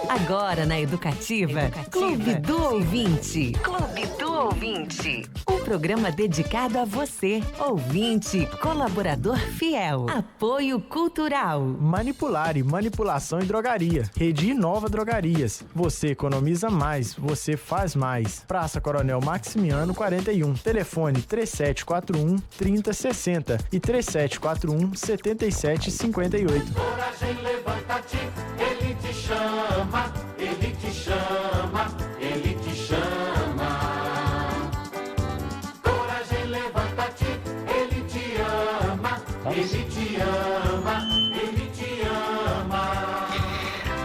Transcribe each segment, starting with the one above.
Agora na Educativa, Clube do Ouvinte. Clube do Ouvinte. Um programa dedicado a você, ouvinte, colaborador fiel. Apoio Cultural. Manipular e Manipulação em Drogaria. Rede Inova Drogarias. Você economiza mais, você faz mais. Praça Coronel Maximiano 41. Telefone 3741-3060 e 3741-7758. Coragem, levanta-te, ele te chama, ele te chama, ele te chama. Coragem, levanta-te, ele te ama, ele te ama, ele te ama.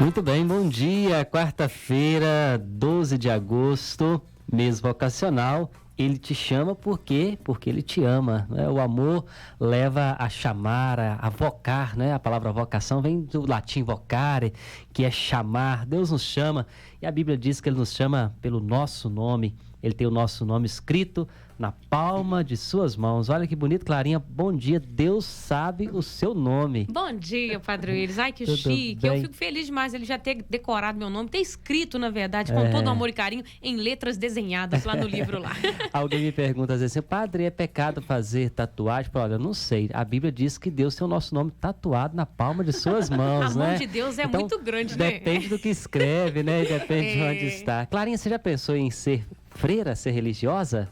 Muito bem, bom dia, quarta-feira, 12 de agosto, mês vocacional. Ele te chama por quê? Porque ele te ama, né? O amor leva a chamar, a vocar, né? A palavra vocação vem do latim vocare, que é chamar. Deus nos chama e a Bíblia diz que Ele nos chama pelo nosso nome. Ele tem o nosso nome escrito na palma de suas mãos. Olha que bonito, Clarinha. Bom dia, Deus sabe o seu nome. Bom dia, Padre Willis. Ai, que Tudo chique. bem? Eu fico feliz demais ele já ter decorado meu nome, ter escrito, na verdade, com todo amor e carinho, em letras desenhadas lá no livro lá. Alguém me pergunta às vezes assim, Padre, é pecado fazer tatuagem? Olha, eu não sei. A Bíblia diz que Deus tem o nosso nome tatuado na palma de suas mãos, A né? mão de Deus é Então, muito grande, né? depende do que escreve, né? Depende de onde está. Clarinha, você já pensou em ser freira, ser religiosa?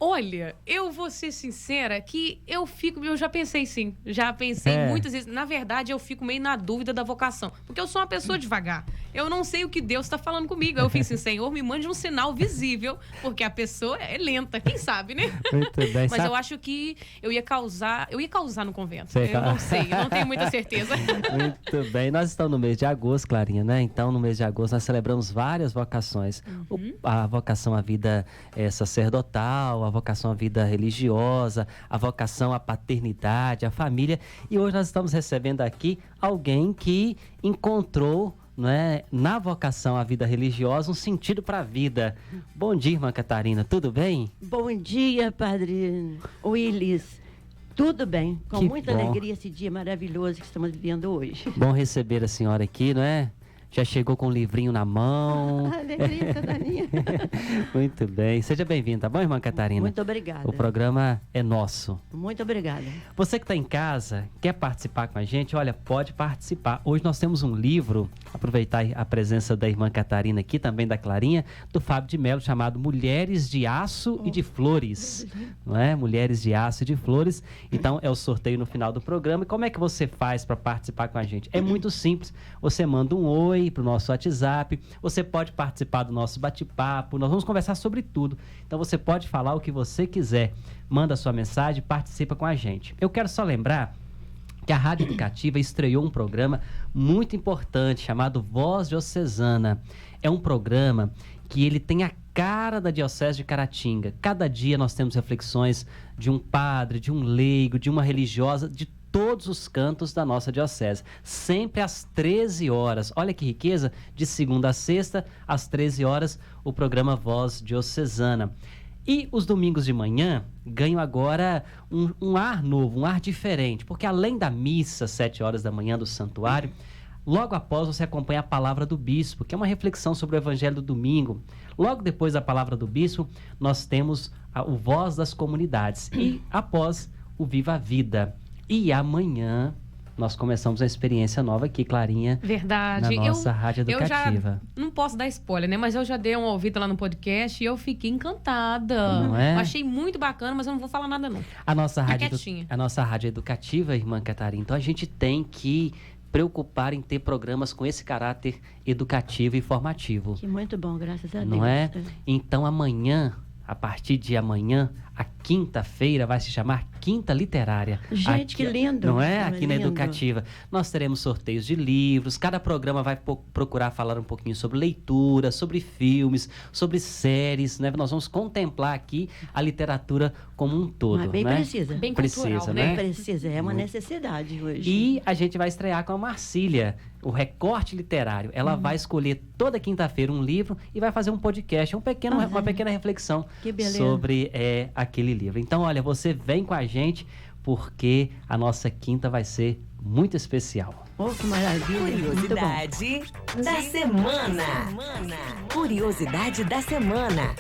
Olha, eu vou ser sincera que eu já pensei sim, já pensei muitas vezes. Na verdade, eu fico meio na dúvida da vocação, porque eu sou uma pessoa devagar. Eu não sei o que Deus está falando comigo. Eu fico assim, Senhor, me mande um sinal visível, porque a pessoa é lenta, quem sabe, né? Muito bem. Mas eu acho que eu ia causar no convento. Eu não sei, eu não tenho muita certeza. Muito bem. Nós estamos no mês de agosto, Clarinha, né? Então, no mês de agosto, nós celebramos várias vocações. A vocação à vida sacerdotal, a vocação à vida religiosa, a vocação à paternidade, à família. E hoje nós estamos recebendo aqui alguém que encontrou, né, na vocação à vida religiosa um sentido para a vida. Bom dia, irmã Catarina, tudo bem? Bom dia, Padre Willis. Tudo bem, com Que muita bom. alegria esse dia maravilhoso que estamos vivendo hoje. Bom receber a senhora aqui, não é? Já chegou com um livrinho na mão. A alegria toda minha. Muito bem. Seja bem-vinda, tá bom, irmã Catarina? Muito obrigada. O programa é nosso. Muito obrigada. Você que está em casa, quer participar com a gente? Olha, pode participar. Hoje nós temos um livro, aproveitar a presença da irmã Catarina aqui, também da Clarinha, do Fábio de Mello, chamado Mulheres de Aço e de Flores. Não é? Mulheres de Aço e de Flores. Então, é o sorteio no final do programa. E como é que você faz para participar com a gente? É muito simples. Você manda um oi para o nosso WhatsApp. Você pode participar do nosso bate-papo. Nós vamos conversar sobre tudo. Então, você pode falar o que você quiser. Manda a sua mensagem, participa com a gente. Eu quero só lembrar que a Rádio Educativa estreou um programa muito importante chamado Voz Diocesana. É um programa que ele tem a cara da Diocese de Caratinga. Cada dia nós temos reflexões de um padre, de um leigo, de uma religiosa, de todos os cantos da nossa diocese, sempre às 13 horas. Olha que riqueza, de segunda a sexta, às 13 horas, o programa Voz Diocesana. E os domingos de manhã ganham agora um ar novo, um ar diferente, porque além da missa, 7 horas da manhã do santuário, logo após você acompanha a palavra do bispo, que é uma reflexão sobre o evangelho do domingo. Logo depois da palavra do bispo, nós temos o Voz das Comunidades e após o Viva a Vida. E amanhã nós começamos a experiência nova aqui, Clarinha. Verdade. Na nossa rádio educativa. Eu já não posso dar spoiler, né? Mas eu já dei uma ouvida lá no podcast e eu fiquei encantada. Não é? Eu achei muito bacana, mas eu não vou falar nada não. A nossa rádio, quietinha. a nossa rádio educativa, irmã Catarina, então a gente tem que preocupar em ter programas com esse caráter educativo e formativo. Que muito bom, graças a Deus. Não é? Então amanhã, a partir de amanhã, a quinta-feira vai se chamar Quinta Literária. Gente, que lindo. Não é? Aqui na Lindo. Educativa. Nós teremos sorteios de livros, cada programa vai procurar falar um pouquinho sobre leitura, sobre filmes, sobre séries, né? Nós vamos contemplar aqui a literatura como um todo, Mas bem né? precisa. Bem Precisa, cultural, né? né? Precisa, é uma necessidade hoje. E a gente vai estrear com a Marcília, o Recorte Literário. Ela vai escolher toda quinta-feira um livro e vai fazer um podcast, uma pequena reflexão Que beleza. sobre aquele livro. Então, olha, você vem com a gente porque a nossa quinta vai ser muito especial. Oh, que maravilha. Curiosidade da semana. Curiosidade da semana.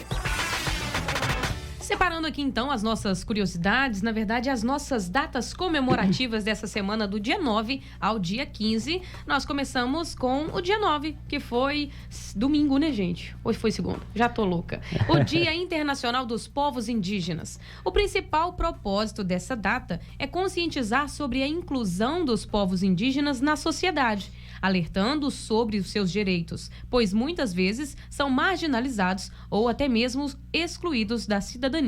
Separando aqui então as nossas curiosidades, na verdade as nossas datas comemorativas dessa semana, do dia 9 ao dia 15, nós começamos com o dia 9, que foi domingo, né, gente? Hoje foi segunda, já tô louca. O Dia Internacional dos Povos Indígenas. O principal propósito dessa data é conscientizar sobre a inclusão dos povos indígenas na sociedade, alertando sobre os seus direitos, pois muitas vezes são marginalizados ou até mesmo excluídos da cidadania.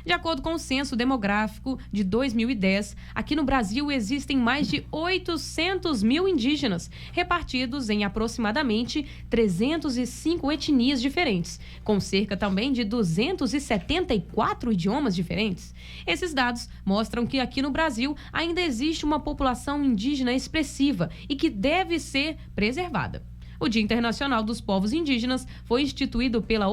De acordo com o Censo Demográfico de 2010, aqui no Brasil existem mais de 800 mil indígenas, repartidos em aproximadamente 305 etnias diferentes, com cerca também de 274 idiomas diferentes. Esses dados mostram que aqui no Brasil ainda existe uma população indígena expressiva e que deve ser preservada. O Dia Internacional dos Povos Indígenas foi instituído pela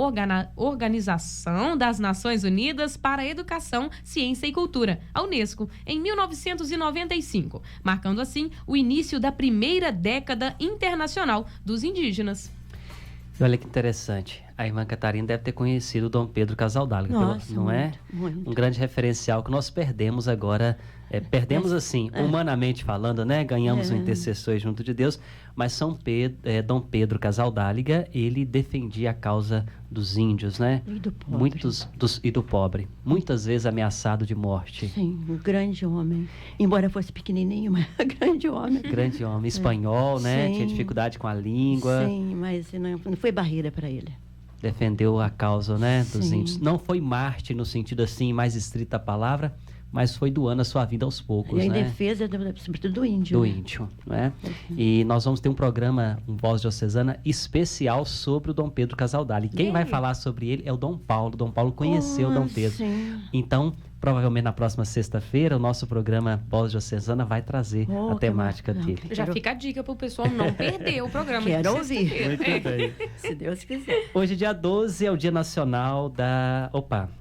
Organização das Nações Unidas para a Educação, Ciência e Cultura, a Unesco, em 1995, marcando assim o início da primeira década internacional dos indígenas. Olha que interessante. A irmã Catarina deve ter conhecido o Dom Pedro Casaldáliga, Nossa, não é? muito. Um grande referencial que nós perdemos agora. Perdemos assim, humanamente falando, né? Ganhamos um intercessor junto de Deus, mas Dom Pedro Casaldáliga, ele defendia a causa dos índios, né? E do pobre. E do pobre. Muitas vezes ameaçado de morte. Sim, um grande homem. Embora fosse pequenininho, mas grande homem. Grande homem. Espanhol, né? Sim. Tinha dificuldade com a língua. Sim, mas não foi barreira para ele. Defendeu a causa, né, dos Sim. índios. Não foi Marte no sentido assim, mais estrita a palavra, mas foi doando a sua vida aos poucos, E em né? defesa, sobretudo, do índio. Do né? índio, né? E nós vamos ter um programa, um Voz Diocesana, especial sobre o Dom Pedro Casaldáliga. E quem vai falar sobre ele é o Dom Paulo. Dom Paulo conheceu o Dom Pedro. Sim. Então, provavelmente na próxima sexta-feira, o nosso programa Voz Diocesana vai trazer a temática dele. Já fica a dica pro pessoal não perder o programa. de Quero ouvir. sexta-feira. Se Deus quiser. Hoje, dia 12, é o Dia Nacional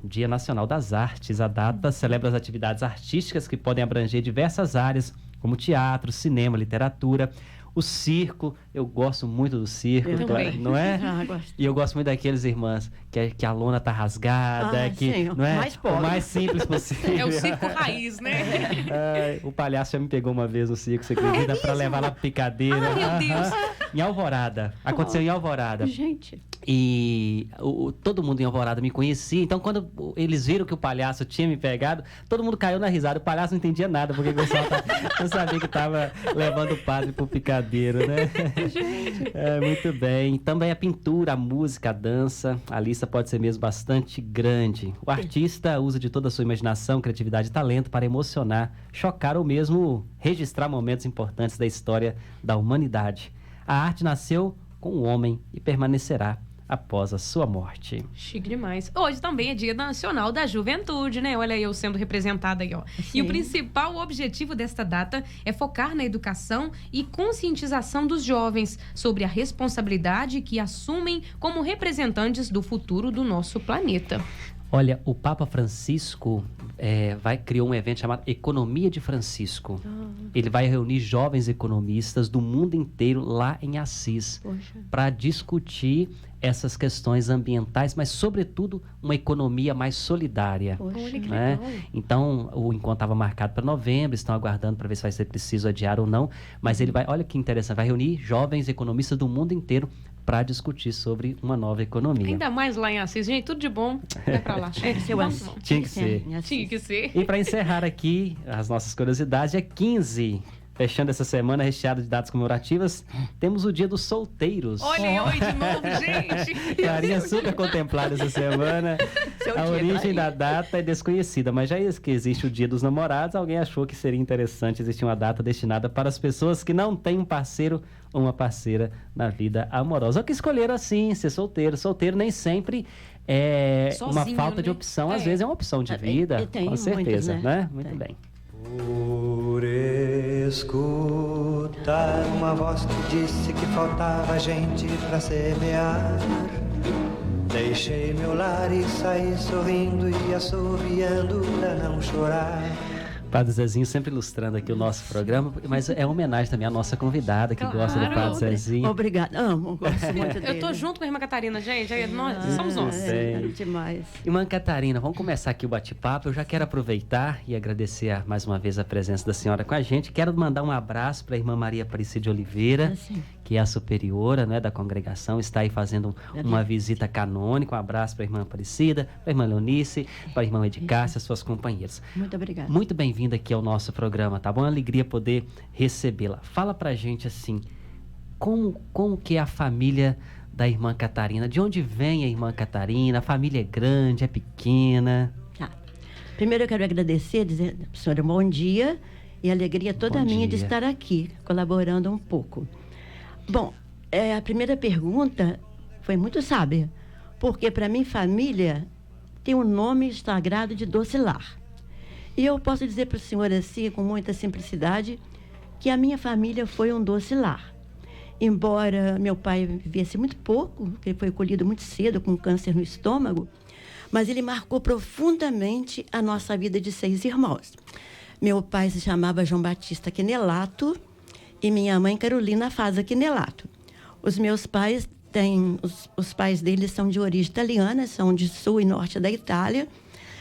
Dia Nacional das Artes. A data celebra as atividades artísticas que podem abranger diversas áreas, como teatro, cinema, literatura. O circo, eu gosto muito do circo, Eu também. não é? Ah, gosto. E eu gosto muito daqueles irmãs que a lona tá rasgada, Sim, não é? mais pobre. O mais simples possível. É o circo raiz, né? Ai, o palhaço já me pegou uma vez no circo, você acredita? Pra levar lá pra picadeira. Ai, meu Deus. Em Alvorada. Aconteceu em Alvorada. Gente, E todo mundo em Alvorada me conhecia. Então, quando eles viram que o palhaço tinha me pegado, todo mundo caiu na risada. O palhaço não entendia nada, porque o pessoal não sabia que estava levando o padre pro picadeiro, né? Muito bem. Também a pintura, a música, a dança. A lista pode ser mesmo bastante grande. O artista usa de toda a sua imaginação, criatividade e talento para emocionar, chocar ou mesmo registrar momentos importantes da história da humanidade. A arte nasceu com o homem e permanecerá após a sua morte. Chique demais. Hoje também é Dia Nacional da Juventude, né? Olha eu sendo representada aí, ó. Sim. E o principal objetivo desta data é focar na educação e conscientização dos jovens sobre a responsabilidade que assumem como representantes do futuro do nosso planeta. Olha, o Papa Francisco criou um evento chamado Economia de Francisco. Ele vai reunir jovens economistas do mundo inteiro lá em Assis para discutir essas questões ambientais, mas sobretudo uma economia mais solidária. Olha que Né? legal. Então, o encontro estava marcado para novembro, estão aguardando para ver se vai ser preciso adiar ou não, mas ele vai, olha que interessante, vai reunir jovens economistas do mundo inteiro para discutir sobre uma nova economia. Ainda mais lá em Assis. Gente, tudo de bom. Vai pra lá. Vamos. Tinha que ser. Tinha que ser. E para encerrar aqui as nossas curiosidades, é 15. Fechando essa semana recheada de datas comemorativas, temos o Dia dos Solteiros. Olha eu aí de novo, gente. Carinha super contemplada essa semana. A origem da data é desconhecida, mas já que existe o Dia dos Namorados, alguém achou que seria interessante existir uma data destinada para as pessoas que não têm um parceiro ou uma parceira na vida amorosa. Ou que escolheram assim, ser solteiro. Solteiro nem sempre é Sozinho, uma falta de né? opção, às vezes é uma opção de vida, tem com muitos, certeza, né? Muito Tem. bem. Por escutar uma voz que disse que faltava gente pra semear, deixei meu lar e saí sorrindo e assoviando pra não chorar. Padre Zezinho sempre ilustrando aqui o nosso programa, mas é homenagem também à nossa convidada que gosta do Padre Zezinho. Obrigada. Amo, gosto muito dele. Eu tô junto com a irmã Catarina, gente. Nós somos nós. É demais. Irmã Catarina, vamos começar aqui o bate-papo. Eu já quero aproveitar e agradecer mais uma vez a presença da senhora com a gente. Quero mandar um abraço para a irmã Maria Aparecida de Oliveira, que é a superiora, né, da congregação, está aí fazendo uma visita canônica. Um abraço para a irmã Aparecida, para a irmã Leonice, para a irmã Edicássia, suas companheiras. Muito obrigada. Muito bem-vinda aqui ao nosso programa, tá bom? É uma alegria poder recebê-la. Fala pra gente assim, como que é a família da irmã Catarina? De onde vem a irmã Catarina? A família é grande, é pequena? Primeiro eu quero agradecer, dizer, senhora, bom dia e alegria toda minha de estar aqui, colaborando um pouco. Bom, a primeira pergunta foi muito sábia, porque para mim família tem um nome sagrado de doce lar. E eu posso dizer para o senhor assim, com muita simplicidade, que a minha família foi um doce lar. Embora meu pai vivesse muito pouco, porque ele foi colhido muito cedo com câncer no estômago, mas ele marcou profundamente a nossa vida de 6 irmãos. Meu pai se chamava João Batista Quinelato e minha mãe Carolina Faza Quinelato. Os meus pais os pais deles são de origem italiana, são de sul e norte da Itália.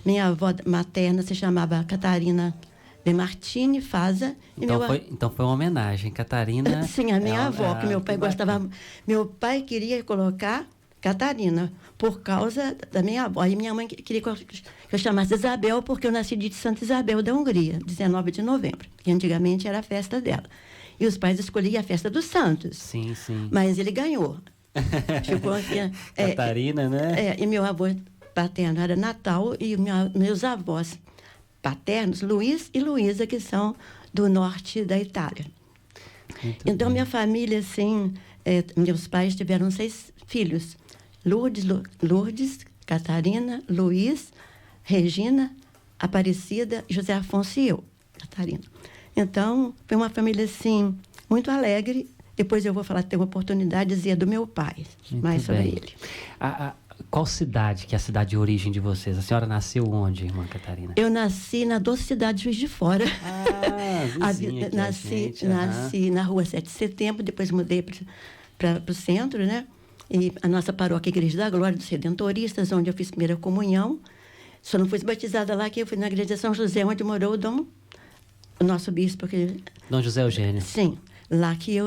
Minha avó materna se chamava Catarina de Martini Faza. Então foi uma homenagem, Catarina. Sim, a minha avó, que meu pai gostava. Meu pai queria colocar Catarina por causa da minha avó. Aí minha mãe queria que eu chamasse Isabel, porque eu nasci de Santa Isabel da Hungria, 19 de novembro, que antigamente era a festa dela. E os pais escolhiam a festa dos santos. Sim, sim. Mas ele ganhou. Ficou Catarina, né? E meu avô paterno era Natal e meus avós paternos, Luiz e Luísa, que são do norte da Itália. Então, minha família, assim, meus pais tiveram 6 filhos. Lourdes, Catarina, Luiz, Regina, Aparecida, José Afonso e eu, Catarina. Então, foi uma família, assim, muito alegre. Depois eu vou ter uma oportunidade de dizer do meu pai, mais sobre ele. Qual cidade, que é a cidade de origem de vocês? A senhora nasceu onde, irmã Catarina? Eu nasci na doce cidade de Juiz de Fora. Vizinha nasci na rua 7 de Setembro, depois mudei para o centro, né? E a nossa paróquia Igreja da Glória dos Redentoristas, onde eu fiz primeira comunhão. Só não fui batizada lá, que eu fui na igreja de São José, onde morou o nosso bispo. Dom José Eugênio. Sim, lá que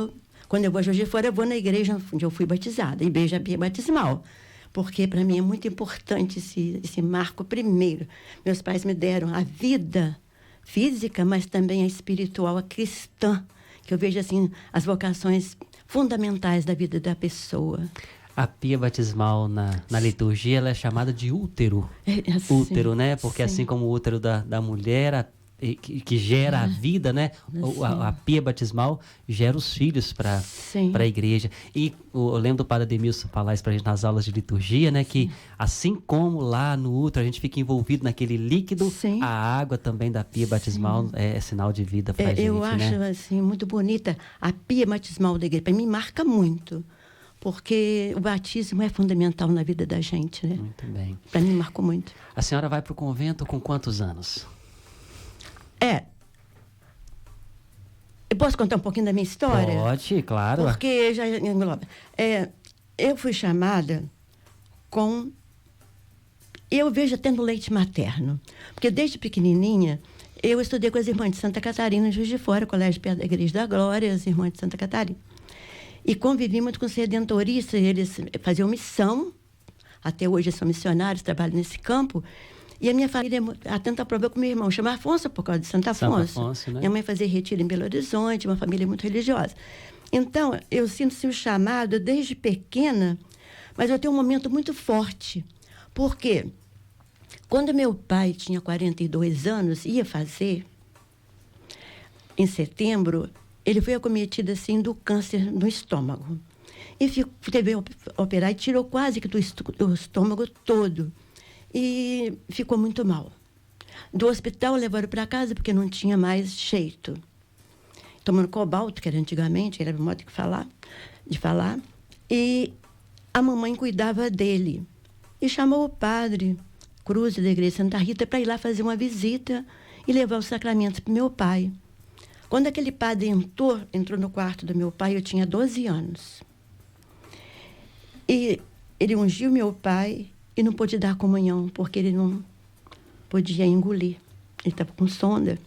quando eu vou a Juiz de Fora, eu vou na igreja onde eu fui batizada, Igreja Pia Batismal. Porque para mim é muito importante esse marco primeiro. Meus pais me deram a vida física, mas também a espiritual, a cristã, que eu vejo assim as vocações fundamentais da vida da pessoa. A pia batismal na liturgia, ela é chamada de útero. Assim, útero, né? Porque sim. assim como o útero da mulher, que gera a vida, né? A pia batismal gera os filhos para a igreja. E eu lembro do padre Ademilson falar isso para a gente nas aulas de liturgia, né? Que assim como lá no útero a gente fica envolvido naquele líquido, a água também da pia batismal é sinal de vida para a gente, eu acho assim, muito bonita a pia batismal da igreja. Para mim marca muito. Porque o batismo é fundamental na vida da gente, né? Muito bem. Para mim marcou muito. A senhora vai para o convento com quantos anos? Eu posso contar um pouquinho da minha história? Pode, claro. Porque já engloba. Eu fui chamada eu vejo até no leite materno. Porque desde pequenininha, eu estudei com as irmãs de Santa Catarina, em Juiz de Fora, colégio perto da Igreja da Glória, as irmãs de Santa Catarina. E convivi muito com os redentoristas, eles faziam missão, até hoje são missionários, trabalham nesse campo. E a minha família, há tanta prova com meu irmão, chama Afonso por causa de Santo Afonso. Né? Minha mãe fazia retiro em Belo Horizonte, uma família muito religiosa. Então, eu sinto o chamado desde pequena, mas eu tenho um momento muito forte. Por quê? Quando meu pai tinha 42 anos, ia fazer, em setembro, ele foi acometido assim do câncer no estômago. E teve que operar e tirou quase que do estômago todo. E ficou muito mal. Do hospital levaram para casa porque não tinha mais jeito. Tomando cobalto, que era antigamente, era o modo de falar. E a mamãe cuidava dele. E chamou o padre Cruz da igreja Santa Rita para ir lá fazer uma visita e levar os sacramentos para meu pai. Quando aquele padre entrou no quarto do meu pai, eu tinha 12 anos. E ele ungiu meu pai e não pôde dar comunhão, porque ele não podia engolir. Ele estava com sonda.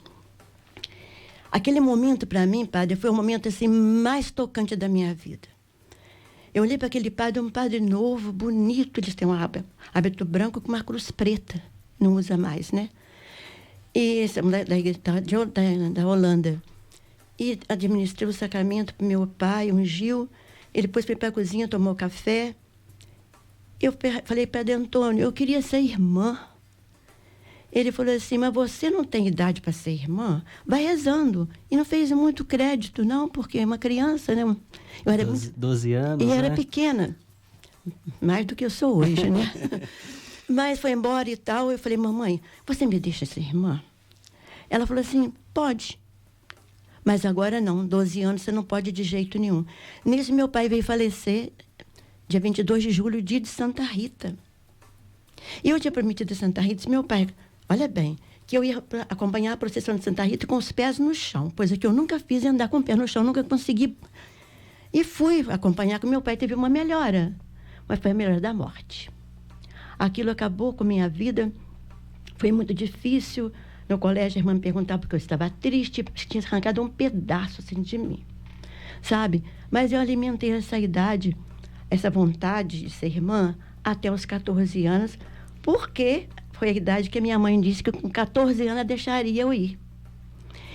Aquele momento, para mim, padre, foi o momento assim, mais tocante da minha vida. Eu olhei para aquele padre, um padre novo, bonito. Eles têm um hábito branco com uma cruz preta. Não usa mais, né? E da Holanda. E administrei o sacramento para meu pai, ungiu. Ele depois foi para a cozinha, tomou café. Eu falei para Antônio, eu queria ser irmã. Ele falou assim, mas você não tem idade para ser irmã? Vai rezando. E não fez muito crédito, não, porque é uma criança, né? Eu era 12 anos, e né? era pequena. Mais do que eu sou hoje, né? Mas foi embora e tal. Eu falei, mamãe, você me deixa ser irmã? Ela falou assim, pode. Mas agora não, 12 anos você não pode de jeito nenhum. Nisso, meu pai veio falecer, dia 22 de julho, dia de Santa Rita. E eu tinha prometido a Santa Rita, meu pai, olha bem, que eu ia acompanhar a procissão de Santa Rita com os pés no chão, coisa que eu nunca fiz, andar com o pé no chão, nunca consegui. E fui acompanhar com meu pai, teve uma melhora, mas foi a melhora da morte. Aquilo acabou com a minha vida, foi muito difícil. No colégio, a irmã me perguntava porque eu estava triste, porque tinha arrancado um pedaço assim de mim, sabe? Mas eu alimentei essa idade, essa vontade de ser irmã até os 14 anos, porque foi a idade que a minha mãe disse que com 14 anos ela deixaria eu ir.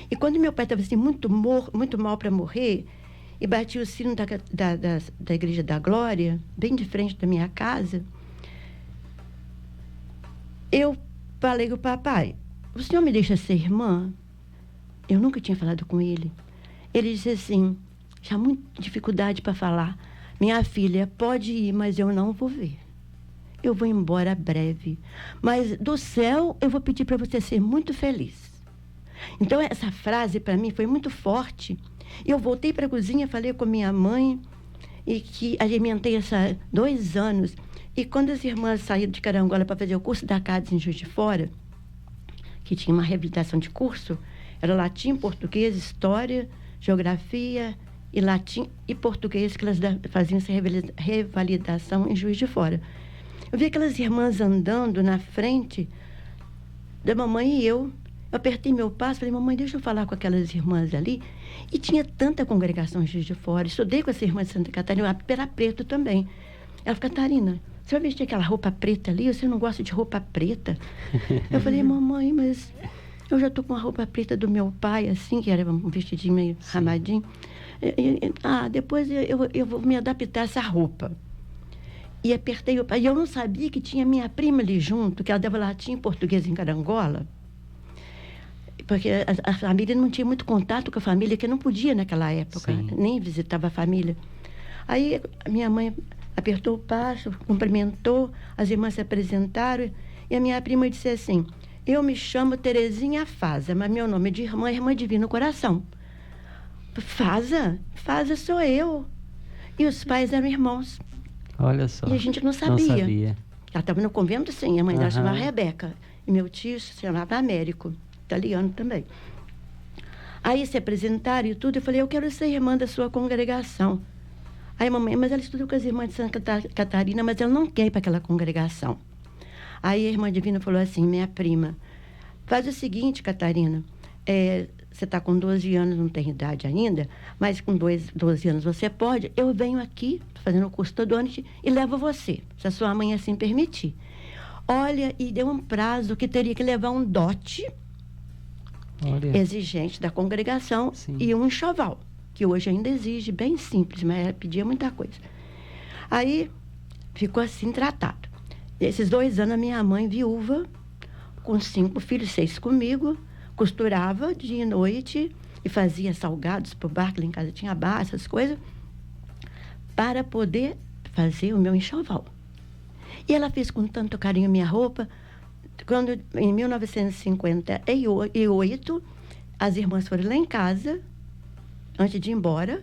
E quando meu pai estava assim, muito mal para morrer, e batia o sino da Igreja da Glória, bem de frente da minha casa, eu falei com o papai, o senhor me deixa ser irmã? Eu nunca tinha falado com ele. Ele disse assim, tinha muita dificuldade para falar, minha filha, pode ir, mas eu não vou ver. Eu vou embora breve. Mas do céu, eu vou pedir para você ser muito feliz. Então, essa frase, para mim, foi muito forte. Eu voltei para a cozinha, falei com minha mãe, e que alimentei 2 anos. E quando as irmãs saíram de Carangola para fazer o curso da CADES em Juiz de Fora, que tinha uma reabilitação de curso, era latim, português, história, geografia e latim e português, que elas faziam essa revalidação em Juiz de Fora. Eu vi aquelas irmãs andando na frente da mamãe e eu apertei meu passo, falei, mamãe, deixa eu falar com aquelas irmãs ali. E tinha tanta congregação em Juiz de Fora. Estudei com essa irmã de Santa Catarina, era preto também. Ela falou, Catarina, você vai vestir aquela roupa preta ali? Você não gosta de roupa preta? Eu falei, mamãe, mas eu já estou com a roupa preta do meu pai, assim, que era um vestidinho meio ramadinho. Depois eu vou me adaptar a essa roupa. E apertei o pai. E eu não sabia que tinha minha prima ali junto, que ela dava latim e português em Carangola. Porque a família não tinha muito contato com a família, que não podia naquela época, nem visitava a família. Aí a minha mãe apertou o passo, cumprimentou, as irmãs se apresentaram, e a minha prima disse assim, eu me chamo Terezinha Faza, mas meu nome de irmã é Irmã Divino Coração. Faza? Faza sou eu. E os pais eram irmãos. Olha só. E a gente não sabia. Não sabia. Ela estava no convento, sim, a mãe dela se chamava Rebeca, e meu tio se chamava Américo, italiano também. Aí se apresentaram e tudo, eu falei, eu quero ser irmã da sua congregação. Aí a mamãe, mas ela estudou com as irmãs de Santa Catarina, mas ela não quer ir para aquela congregação. Aí a irmã Divina falou assim, minha prima, faz o seguinte, Catarina, você está com 12 anos, não tem idade ainda, mas com 12 anos você pode, eu venho aqui, fazendo o curso todo ano, e levo você, se a sua mãe assim permitir. Olha, e deu um prazo que teria que levar um dote exigente da congregação e um enxoval, que hoje ainda exige, bem simples, mas ela pedia muita coisa. Aí, ficou assim tratado. Esses 2 anos, a minha mãe, viúva, com 5 filhos, 6 comigo, costurava dia e noite e fazia salgados pro bar, que lá em casa tinha bar, essas coisas, para poder fazer o meu enxoval. E ela fez com tanto carinho minha roupa, quando, em 1958, as irmãs foram lá em casa, antes de ir embora,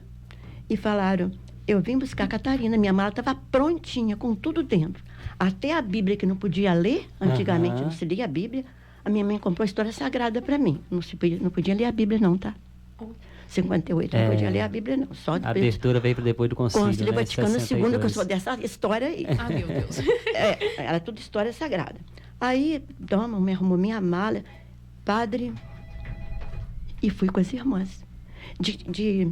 e falaram, eu vim buscar a Catarina, minha mala estava prontinha, com tudo dentro. Até a Bíblia, que não podia ler, antigamente não se lia a Bíblia, a minha mãe comprou a História Sagrada para mim. Não podia ler a Bíblia não, tá? 58, não podia ler a Bíblia não. Só a abertura veio depois do Concílio, né? Vaticano II, que eu sou dessa história aí. Ah, meu Deus. Era tudo História Sagrada. Aí, me arrumou minha mala, padre, e fui com as irmãs. De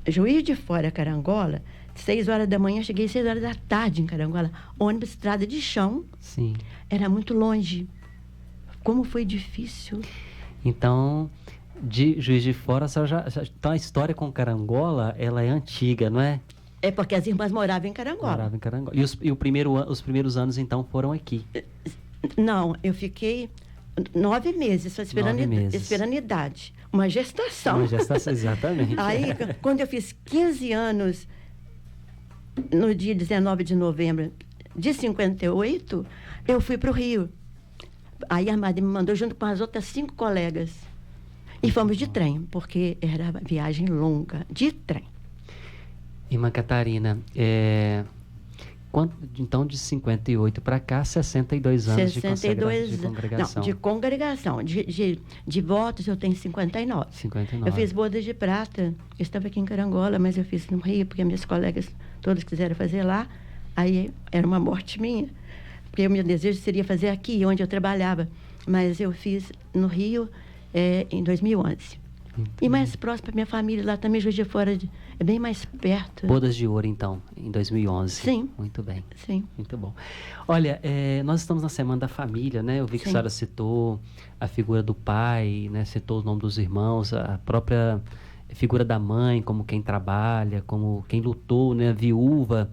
Juiz de Fora, Carangola, 6 horas da manhã, cheguei 6 horas da tarde em Carangola. Ônibus, estrada de chão. Sim. Era muito longe. Como foi difícil. Então, de Juiz de Fora, então a história com Carangola, ela é antiga, não é? É porque as irmãs moravam em Carangola. Moravam em Carangola. E os primeiros anos, então, foram aqui? Não, eu fiquei 9 meses, só esperando idade. Uma gestação. Uma gestação, exatamente. Aí, quando eu fiz 15 anos, no dia 19 de novembro de 58, eu fui para o Rio. Aí a madre me mandou junto com as outras 5 colegas. E fomos de trem, porque era viagem longa, de trem. Irmã Catarina, então de 58 para cá, 62 anos 62, de congregação. Não, de congregação. De votos eu tenho 59. 59. Eu fiz bodas de prata. Eu estava aqui em Carangola, mas eu fiz no Rio, porque minhas colegas todas quiseram fazer lá. Aí era uma morte minha. Porque o meu desejo seria fazer aqui, onde eu trabalhava. Mas eu fiz no Rio em 2011. E mais próximo para minha família, lá também, Juiz de Fora, é bem mais perto. Bodas de Ouro, então, em 2011. Sim. Muito bem. Sim. Muito bom. Olha, nós estamos na Semana da Família, né? Eu vi que a senhora citou a figura do pai, né? Citou o nome dos irmãos, a própria figura da mãe, como quem trabalha, como quem lutou, né? A viúva,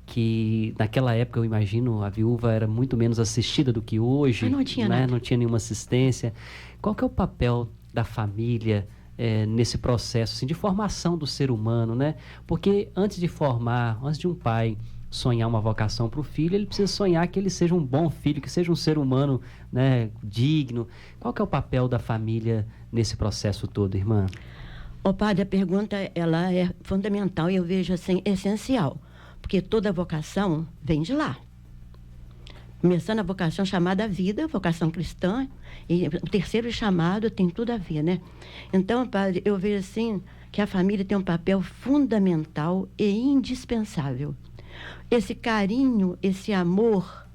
que naquela época, eu imagino, a viúva era muito menos assistida do que hoje. Mas não tinha né? nada. Não tinha nenhuma assistência. Qual que é o papel da família nesse processo assim, de formação do ser humano, né? Porque antes de um pai sonhar uma vocação para o filho, ele precisa sonhar que ele seja um bom filho, que seja um ser humano, né, digno. Qual que é o papel da família nesse processo todo, irmã? Padre, a pergunta ela é fundamental e eu vejo assim, essencial. Porque toda vocação vem de lá. Começando a vocação chamada vida, vocação cristã, e o terceiro chamado tem tudo a ver, né? Então, padre, eu vejo assim que a família tem um papel fundamental e indispensável. Esse carinho, esse amor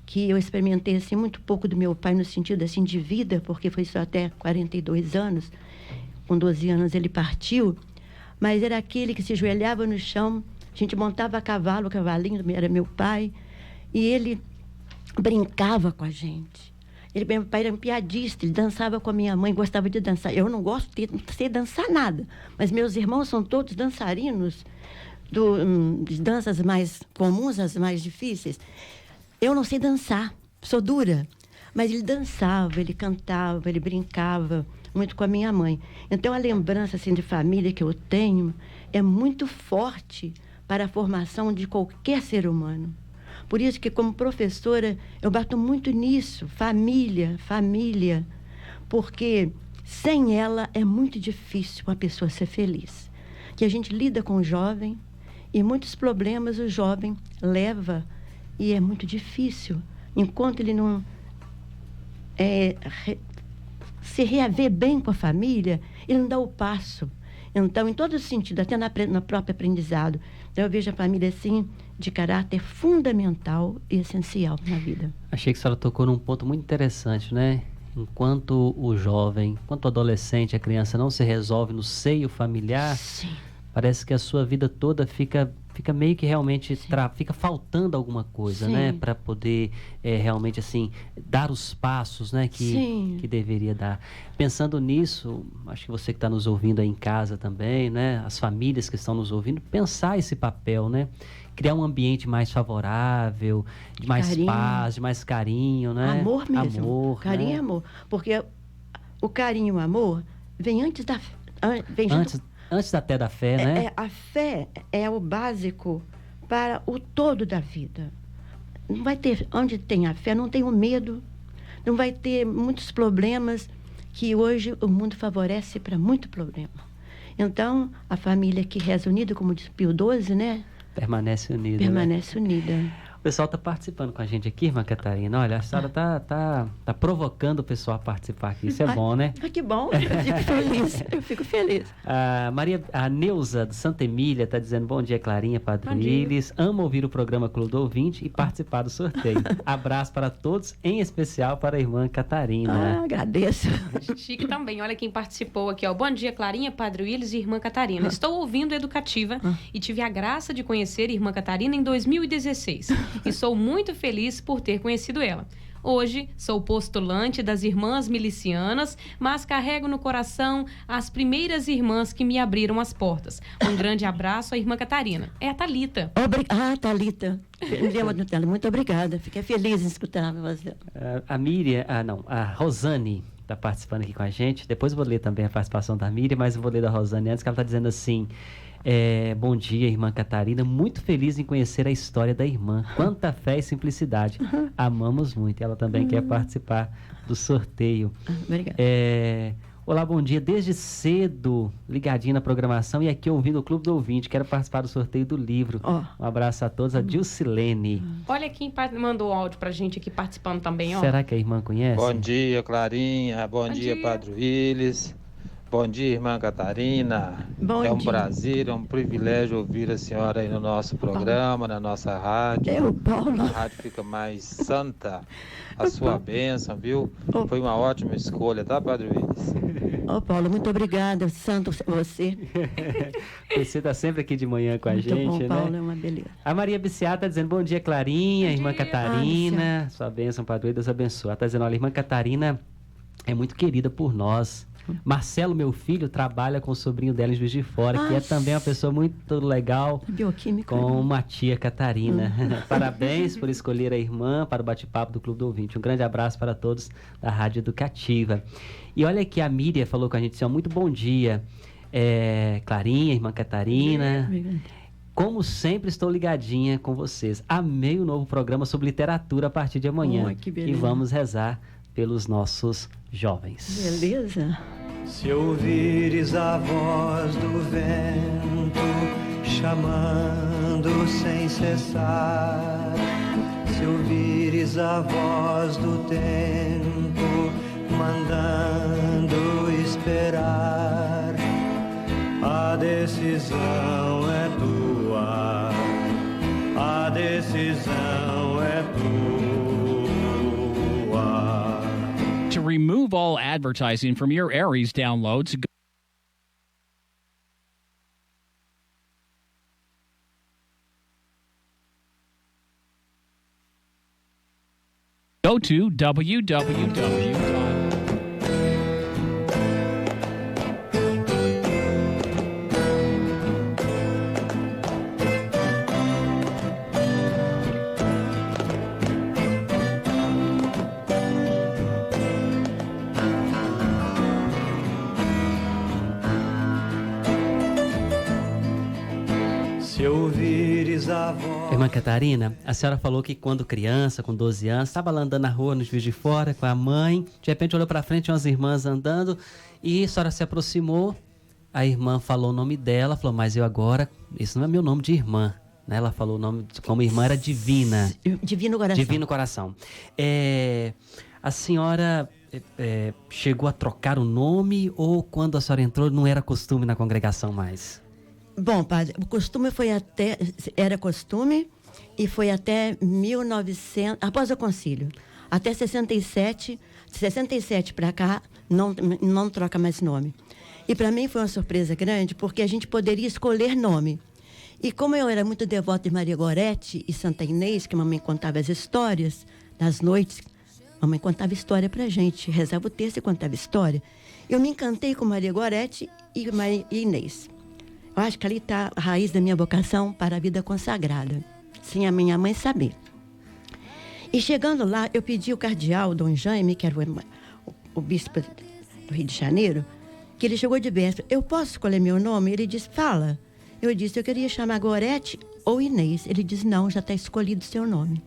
que eu experimentei assim muito pouco do meu pai no sentido assim de vida, porque foi só até 42 anos, com 12 anos ele partiu, mas era aquele que se ajoelhava no chão, a gente montava a cavalo, o cavalinho era meu pai, e ele brincava com a gente. Meu pai era um piadista, ele dançava com a minha mãe, gostava de dançar. Eu não não sei dançar nada, mas meus irmãos são todos dançarinos, de danças mais comuns, as mais difíceis. Eu não sei dançar, sou dura, mas ele dançava, ele cantava, ele brincava muito com a minha mãe. Então, a lembrança assim, de família que eu tenho é muito forte para a formação de qualquer ser humano. Por isso que, como professora, eu bato muito nisso, família, porque sem ela é muito difícil uma pessoa ser feliz. Que a gente lida com o jovem e muitos problemas o jovem leva e é muito difícil. Enquanto ele não se reaver bem com a família, ele não dá o passo. Então, em todo sentido, até no próprio aprendizado. Então, eu vejo a família, assim, de caráter fundamental e essencial na vida. Achei que a senhora tocou num ponto muito interessante, né? Enquanto o jovem, enquanto o adolescente, a criança não se resolve no seio familiar, Sim. Parece que a sua vida toda fica meio que realmente fica faltando alguma coisa, né? Para poder realmente assim dar os passos, né? Que deveria dar. Pensando nisso, acho que você que está nos ouvindo aí em casa também, né? As famílias que estão nos ouvindo, pensar esse papel, né? Criar um ambiente mais favorável, de mais paz, de mais carinho, né? Amor mesmo. Amor, carinho né? e amor. Porque o carinho e o amor vem antes da... Antes até da fé, né? A fé é o básico para o todo da vida. Não vai ter, onde tem a fé, não tem o medo, não vai ter muitos problemas que hoje o mundo favorece para muito problema. Então, a família que reza unida, como diz Pio XII, né? Permanece unida. Permanece unida. pessoal está participando com a gente aqui, irmã Catarina. Olha, a senhora tá provocando o pessoal a participar aqui. Isso é bom, né? Que bom, eu fico feliz. A Neuza, de Santa Emília, está dizendo bom dia, Clarinha, Padre Willis. Amo ouvir o programa Clube do Ouvinte e participar do sorteio. Abraço para todos, em especial para a irmã Catarina. Agradeço. Chique também. Olha quem participou aqui, ó. Bom dia, Clarinha, Padre Willis e irmã Catarina. Estou ouvindo Educativa e tive a graça de conhecer a irmã Catarina em 2016. E sou muito feliz por ter conhecido ela. Hoje, sou postulante das Irmãs Milicianas, mas carrego no coração as primeiras irmãs que me abriram as portas. Um grande abraço à irmã Catarina. É a Thalita. Thalita. Muito obrigada. Fiquei feliz em escutar você. A Rosane está participando aqui com a gente. Depois eu vou ler também a participação da Miriam, mas eu vou ler da Rosane antes, que ela está dizendo assim... bom dia, irmã Catarina. Muito feliz em conhecer a história da irmã. Quanta fé e simplicidade. Amamos muito. Ela também quer participar do sorteio. Obrigada. Olá, bom dia. Desde cedo, ligadinha na programação e aqui ouvindo o Clube do Ouvinte. Quero participar do sorteio do livro. Um abraço a todos. A Dilcilene. Olha quem mandou áudio pra gente aqui participando também, ó. Será que a irmã conhece? Bom dia, Clarinha. Bom dia, Padre Willis. Bom dia, irmã Catarina. É um prazer, é um privilégio ouvir a senhora aí no nosso programa, na nossa rádio. Paulo. A rádio fica mais santa. A sua bênção, viu? Foi uma ótima escolha, tá, Padre Willis? Paulo, muito obrigada. Santo você. Você está sempre aqui de manhã com a muito gente, bom, né? Paulo, é uma beleza. A Maria Biciata está dizendo, bom dia, Clarinha, irmã Catarina. Sua bênção, Padre Willis, Deus abençoe. Ela está dizendo, olha, a irmã Catarina é muito querida por nós. Marcelo, meu filho, trabalha com o sobrinho dela em Juiz de Fora, que é também uma pessoa muito legal, com uma tia Catarina. Parabéns por escolher a irmã para o bate-papo do Clube do Ouvinte. Um grande abraço para todos da Rádio Educativa. E olha aqui, a Miriam falou com a gente, muito bom dia, Clarinha, irmã Catarina. Como sempre, estou ligadinha com vocês. Amei o novo programa sobre literatura a partir de amanhã. E vamos rezar pelos nossos jovens. Beleza. Se ouvires a voz do vento chamando sem cessar, se ouvires a voz do tempo mandando esperar, a decisão é tua, a decisão é tua. To remove all advertising from your Aries downloads, go to www. Irmã Catarina, a senhora falou que quando criança, com 12 anos, estava lá andando na rua, no Juiz de Fora, com a mãe, de repente olhou para frente, umas irmãs andando, e a senhora se aproximou, a irmã falou o nome dela, falou, mas eu agora, isso não é meu nome de irmã, né? Ela falou o nome, como irmã era Divina. Divino Coração. Divino Coração. A senhora chegou a trocar o nome, ou quando a senhora entrou não era costume na congregação mais? Bom, padre, o costume era costume e foi até 1900, após o concílio, até 67 para cá, não troca mais nome. E para mim foi uma surpresa grande, porque a gente poderia escolher nome. E como eu era muito devota de Maria Gorete e Santa Inês, que a mamãe contava as histórias, nas noites, a mamãe contava história pra gente, rezava o texto e contava história, eu me encantei com Maria Gorete e Inês. Eu acho que ali está a raiz da minha vocação para a vida consagrada, sem a minha mãe saber. E chegando lá, eu pedi ao cardeal, Dom Jaime, que era o bispo do Rio de Janeiro, que ele chegou de véspera, eu posso escolher meu nome? Ele disse, fala. Eu disse, eu queria chamar Gorete ou Inês. Ele disse, não, já está escolhido o seu nome.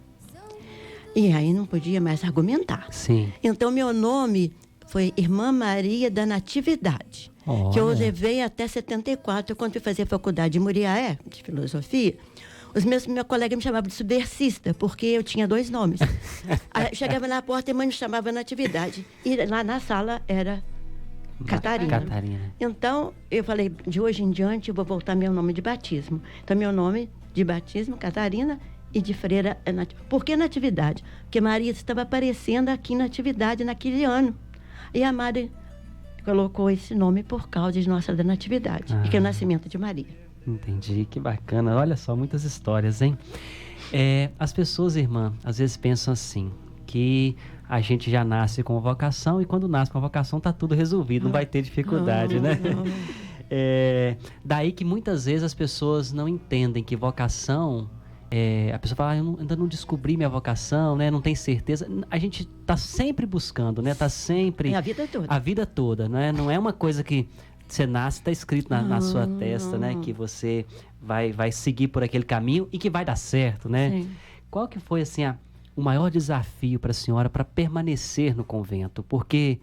E aí não podia mais argumentar. Sim. Então, meu nome foi Irmã Maria da Natividade. Que eu levei até 74, quando fui fazer faculdade de Muriaé, de filosofia. Meu colega me chamava de subversista, porque eu tinha 2 nomes. Aí, chegava na porta e a mãe me chamava Natividade. E lá na sala era Catarina. Então, eu falei, de hoje em diante, eu vou voltar meu nome de batismo. Então, meu nome de batismo, Catarina, e de freira é Natividade. Por que Natividade? Porque Maria estava aparecendo aqui em Natividade naquele ano. E a Maria colocou esse nome por causa de Nossa da Natividade, que é o nascimento de Maria. Entendi, que bacana. Olha só, muitas histórias, hein? As pessoas, irmã, às vezes pensam assim, que a gente já nasce com vocação e quando nasce com a vocação tá tudo resolvido, não vai ter dificuldade, né? Daí que muitas vezes as pessoas não entendem que vocação... a pessoa fala, eu ainda não descobri minha vocação, né? Não tem certeza. A gente tá sempre buscando, né? Tá sempre... a vida toda. A vida toda, né? Não é uma coisa que... Você nasce, está escrito na sua testa, né? Que você vai seguir por aquele caminho e que vai dar certo, né? Sim. Qual que foi, assim, o maior desafio para a senhora para permanecer no convento? Porque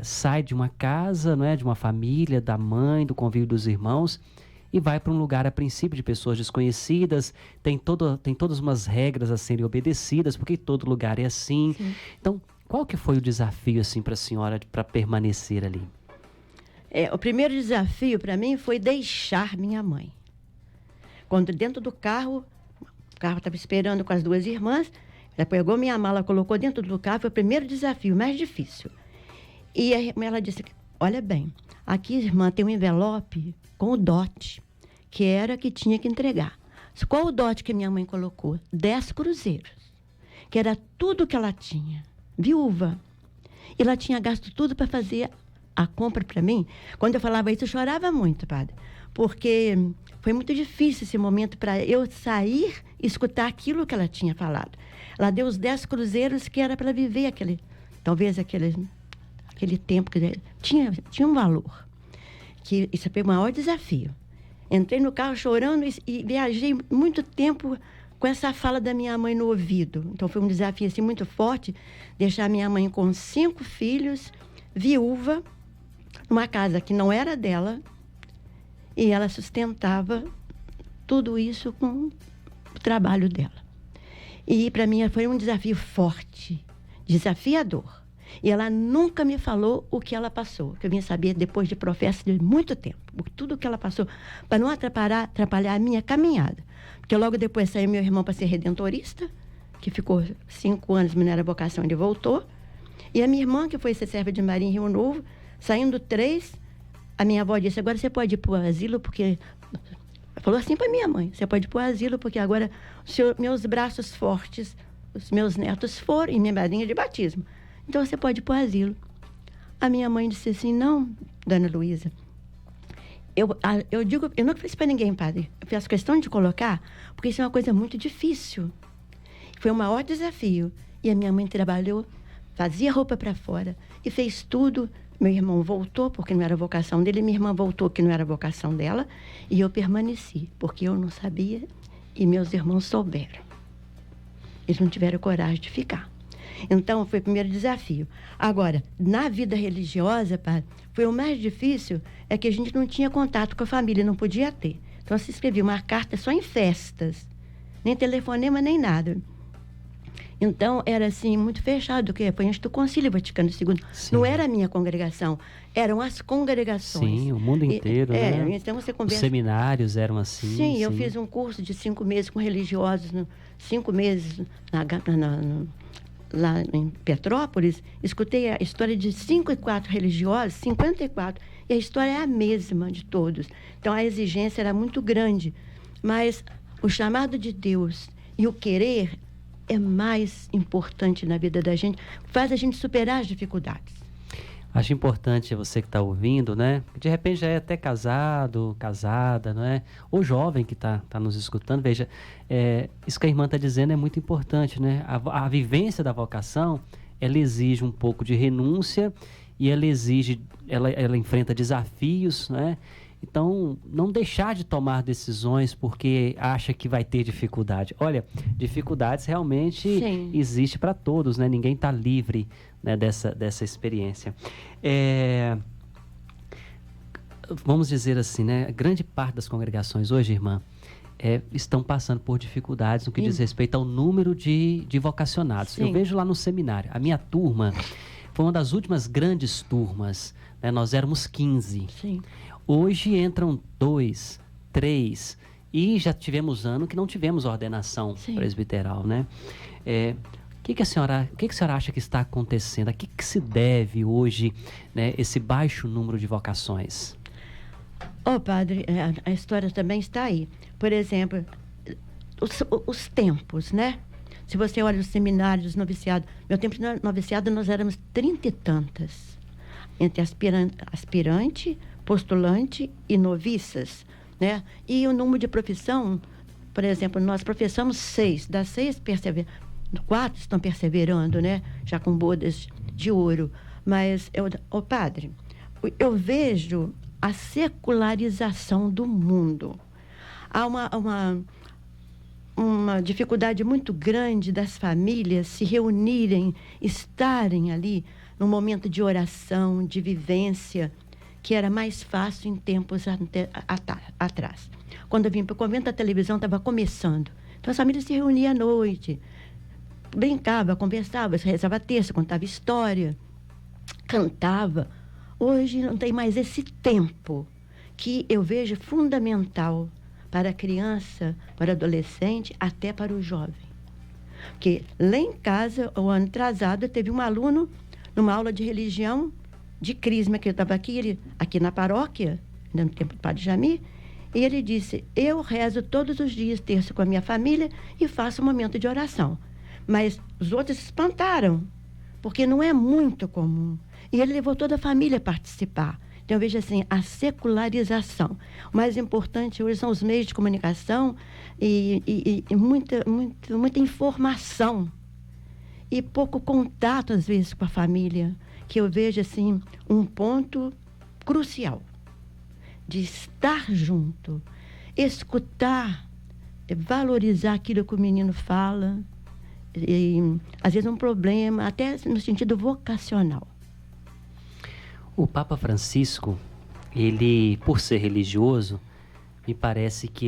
sai de uma casa, não é? De uma família, da mãe, do convívio dos irmãos e vai para um lugar, a princípio, de pessoas desconhecidas. Tem todas umas regras a serem obedecidas, porque todo lugar é assim. Sim. Então, qual que foi o desafio, assim, para a senhora para permanecer ali? O primeiro desafio para mim foi deixar minha mãe. Quando dentro do carro, o carro estava esperando com as 2 irmãs, ela pegou minha mala, colocou dentro do carro, foi o primeiro desafio, mais difícil. E ela disse, olha bem, aqui, irmã, tem um envelope com o dote, que era que tinha que entregar. Qual o dote que minha mãe colocou? 10 cruzeiros, que era tudo que ela tinha, viúva. E ela tinha gasto tudo para fazer a compra para mim. Quando eu falava isso, eu chorava muito, padre, porque foi muito difícil esse momento para eu sair e escutar aquilo que ela tinha falado. Ela deu os 10 cruzeiros que era para viver aquele tempo que tinha um valor. Que isso foi o maior desafio. Entrei no carro chorando e viajei muito tempo com essa fala da minha mãe no ouvido. Então foi um desafio assim, muito forte, deixar minha mãe com 5 filhos, viúva, numa casa que não era dela, e ela sustentava tudo isso com o trabalho dela. E para mim foi um desafio forte, desafiador. E ela nunca me falou o que ela passou, que eu vim saber depois de professo de muito tempo, tudo o que ela passou, para não atrapalhar a minha caminhada. Porque logo depois saiu meu irmão para ser redentorista, que ficou 5 anos, mas não era vocação, ele voltou. E a minha irmã, que foi ser serva de Maria em Rio Novo, saindo 3, a minha avó disse, agora você pode ir para o asilo, porque... Falou assim para minha mãe, você pode ir para o asilo, porque agora meus braços fortes, os meus netos foram, e minha madrinha de batismo. Então você pode ir para o asilo. A minha mãe disse assim, não, dona Luísa, eu digo, eu não fiz para ninguém, padre, eu faço questão de colocar, porque isso é uma coisa muito difícil. Foi o maior desafio. E a minha mãe trabalhou, fazia roupa para fora e fez tudo. Meu irmão voltou, porque não era vocação dele. Minha irmã voltou, que não era vocação dela. E eu permaneci, porque eu não sabia e meus irmãos souberam. Eles não tiveram coragem de ficar. Então, foi o primeiro desafio. Agora, na vida religiosa, padre, foi o mais difícil, é que a gente não tinha contato com a família, não podia ter. Então, se escrevia uma carta só em festas. Nem telefonema, nem nada. Então, era assim, muito fechado, que foi antes do Concílio Vaticano II. Sim. Não era a minha congregação, eram as congregações. Sim, o mundo inteiro, né? Então você conversa... Os seminários eram assim. Sim, eu fiz um curso de 5 meses com religiosos, 5 meses lá em Petrópolis. Escutei a história de 54 religiosos, 54, e a história é a mesma de todos. Então, a exigência era muito grande, mas o chamado de Deus e o querer é mais importante na vida da gente, faz a gente superar as dificuldades. Acho importante você que está ouvindo, né? De repente já é até casado, casada, não é? Ou jovem que está nos escutando. Veja, isso que a irmã está dizendo é muito importante, né? A vivência da vocação, ela exige um pouco de renúncia e ela enfrenta desafios, né? Então, não deixar de tomar decisões porque acha que vai ter dificuldade. Olha, dificuldades realmente existe para todos, né? Ninguém está livre, né, dessa experiência. Vamos dizer assim, né? Grande parte das congregações hoje, irmã, estão passando por dificuldades no que diz respeito ao número de vocacionados. Sim. Eu vejo lá no seminário, a minha turma foi uma das últimas grandes turmas, né? Nós éramos 15. Sim. Hoje entram 2, 3, e já tivemos ano que não tivemos ordenação presbiteral, né? O que a senhora acha que está acontecendo? A que se deve hoje, né, esse baixo número de vocações? Padre, a história também está aí. Por exemplo, os tempos, né? Se você olha os seminários, os noviciados. Meu tempo de noviciado, nós éramos 30 e tantas. Entre aspirante, postulante e noviças, né? E o número de profissão, por exemplo, nós professamos 6. Das 6, 4 estão perseverando, né? Já com bodas de ouro. Mas, padre, eu vejo a secularização do mundo. Há uma dificuldade muito grande das famílias se reunirem, estarem ali num momento de oração, de vivência, que era mais fácil em tempos atrás. Quando eu vim para o convento, a televisão estava começando. Então, as famílias se reuniam à noite, brincava, conversava, rezava terça, contava história, cantava. Hoje não tem mais esse tempo que eu vejo fundamental para a criança, para o adolescente, até para o jovem. Porque lá em casa, o ano atrasado, teve um aluno numa aula de religião de crisma, que eu estava aqui na paróquia, no tempo do Padre Jamir, e ele disse: eu rezo todos os dias terço com a minha família e faço um momento de oração. Mas os outros se espantaram, porque não é muito comum. E ele levou toda a família a participar. Então, eu vejo assim, a secularização. O mais importante hoje são os meios de comunicação e muita informação. E pouco contato, às vezes, com a família. Que eu vejo, assim, um ponto crucial. De estar junto, escutar, valorizar aquilo que o menino fala. E, às vezes, um problema, até no sentido vocacional. O Papa Francisco, ele, por ser religioso, me parece que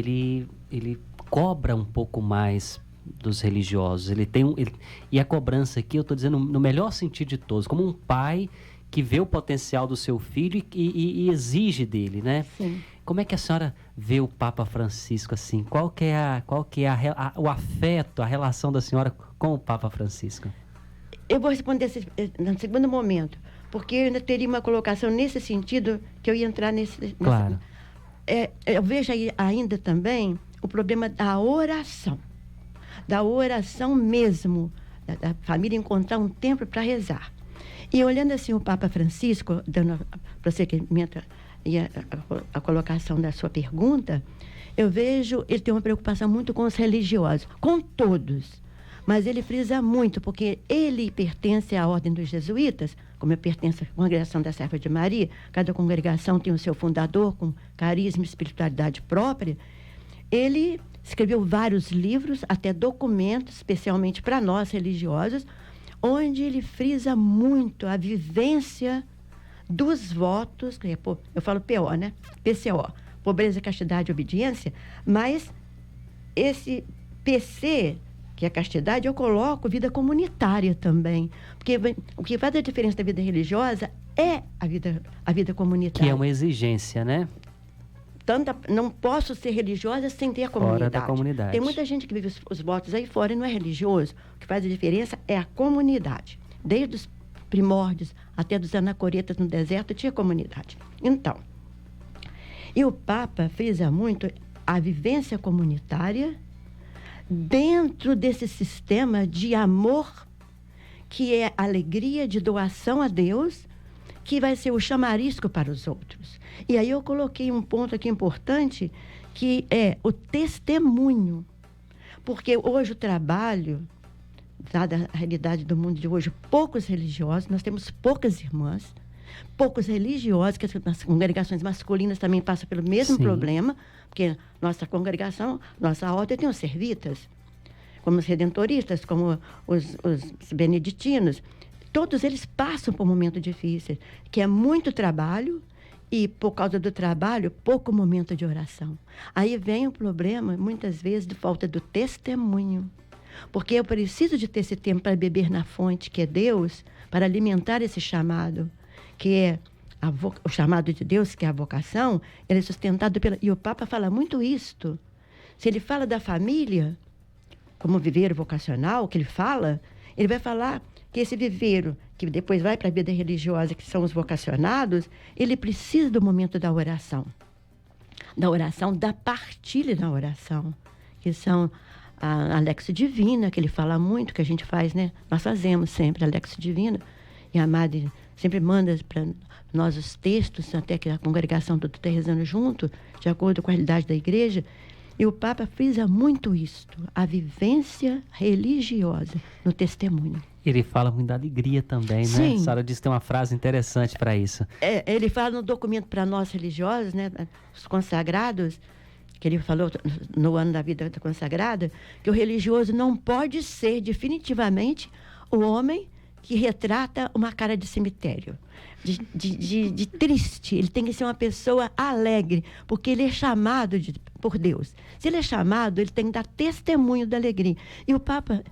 ele cobra um pouco mais dos religiosos. E a cobrança aqui, eu estou dizendo no melhor sentido de todos, como um pai que vê o potencial do seu filho e exige dele, né? Sim. Como é que a senhora vê o Papa Francisco assim? Qual que é o afeto, a relação da senhora com o Papa Francisco? Eu vou responder no segundo momento, porque eu ainda teria uma colocação nesse sentido que eu ia entrar nesse... Claro. Eu vejo aí ainda também o problema da oração mesmo, da família encontrar um tempo para rezar. E olhando assim o Papa Francisco, dando prosseguimento e a colocação da sua pergunta, eu vejo ele tem uma preocupação muito com os religiosos, com todos. Mas ele frisa muito, porque ele pertence à Ordem dos Jesuítas, como eu pertenço à Congregação da Serva de Maria, cada congregação tem o seu fundador, com carisma e espiritualidade própria. Ele escreveu vários livros, até documentos, especialmente para nós religiosos, onde ele frisa muito a vivência dos votos, eu falo PO, né? PCO, pobreza, castidade e obediência, mas esse PC, que é a castidade, eu coloco vida comunitária também. Porque o que faz a diferença da vida religiosa é a vida comunitária. Que é uma exigência, né? Não posso ser religiosa sem ter a comunidade. Fora da comunidade. Tem muita gente que vive os votos aí fora e não é religioso. O que faz a diferença é a comunidade. Desde os primórdios até dos anacoretas no deserto, tinha comunidade. Então, e o Papa frisa muito a vivência comunitária dentro desse sistema de amor, que é alegria de doação a Deus, que vai ser o chamarisco para os outros. E aí eu coloquei um ponto aqui importante, que é o testemunho. Porque hoje o trabalho, dada a realidade do mundo de hoje, poucos religiosos, nós temos poucas irmãs, poucos religiosos, que as congregações masculinas também passam pelo mesmo problema, porque nossa congregação, nossa ordem tem os servitas, como os redentoristas, como os beneditinos, todos eles passam por um momento difícil, que é muito trabalho e, por causa do trabalho, pouco momento de oração. Aí vem o problema, muitas vezes, de falta do testemunho. Porque eu preciso de ter esse tempo para beber na fonte, que é Deus, para alimentar esse chamado, que é o chamado de Deus, que é a vocação. Ele é sustentado pela... E o Papa fala muito isto. Se ele fala da família, como viveiro vocacional, que ele vai falar que esse viveiro, que depois vai para a vida religiosa, que são os vocacionados, ele precisa do momento da oração, da partilha da oração, que são a Lexio Divina, que ele fala muito, que a gente faz, né? Nós fazemos sempre a Lexio Divina, e a Madre sempre manda para nós os textos, até que a congregação toda está rezando junto, de acordo com a realidade da igreja. E o Papa frisa muito isto, a vivência religiosa no testemunho. Ele fala muito da alegria também, né? Sim. A senhora disse que tem uma frase interessante para isso. Ele fala no documento para nós religiosos, né, os consagrados, que ele falou no ano da vida consagrada, que o religioso não pode ser definitivamente o homem que retrata uma cara de cemitério, de triste. Ele tem que ser uma pessoa alegre, porque ele é chamado por Deus. Se ele é chamado, ele tem que dar testemunho da alegria. E o Papa,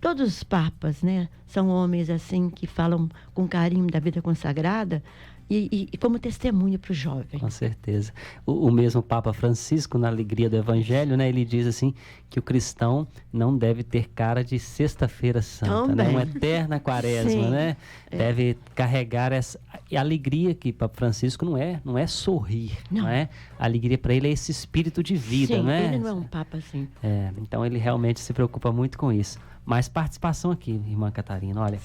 todos os papas, né, são homens assim que falam com carinho da vida consagrada e como testemunho para o jovem. Com certeza. O mesmo Papa Francisco, na Alegria do Evangelho, né, ele diz assim que o cristão não deve ter cara de sexta-feira santa, né, uma eterna quaresma, sim, né? Deve carregar essa alegria que Papa Francisco não é sorrir, não é? A alegria para ele é esse espírito de vida, sim, né? Ele não é um Papa assim. Então ele realmente se preocupa muito com isso. Mais participação aqui, irmã Catarina, olha.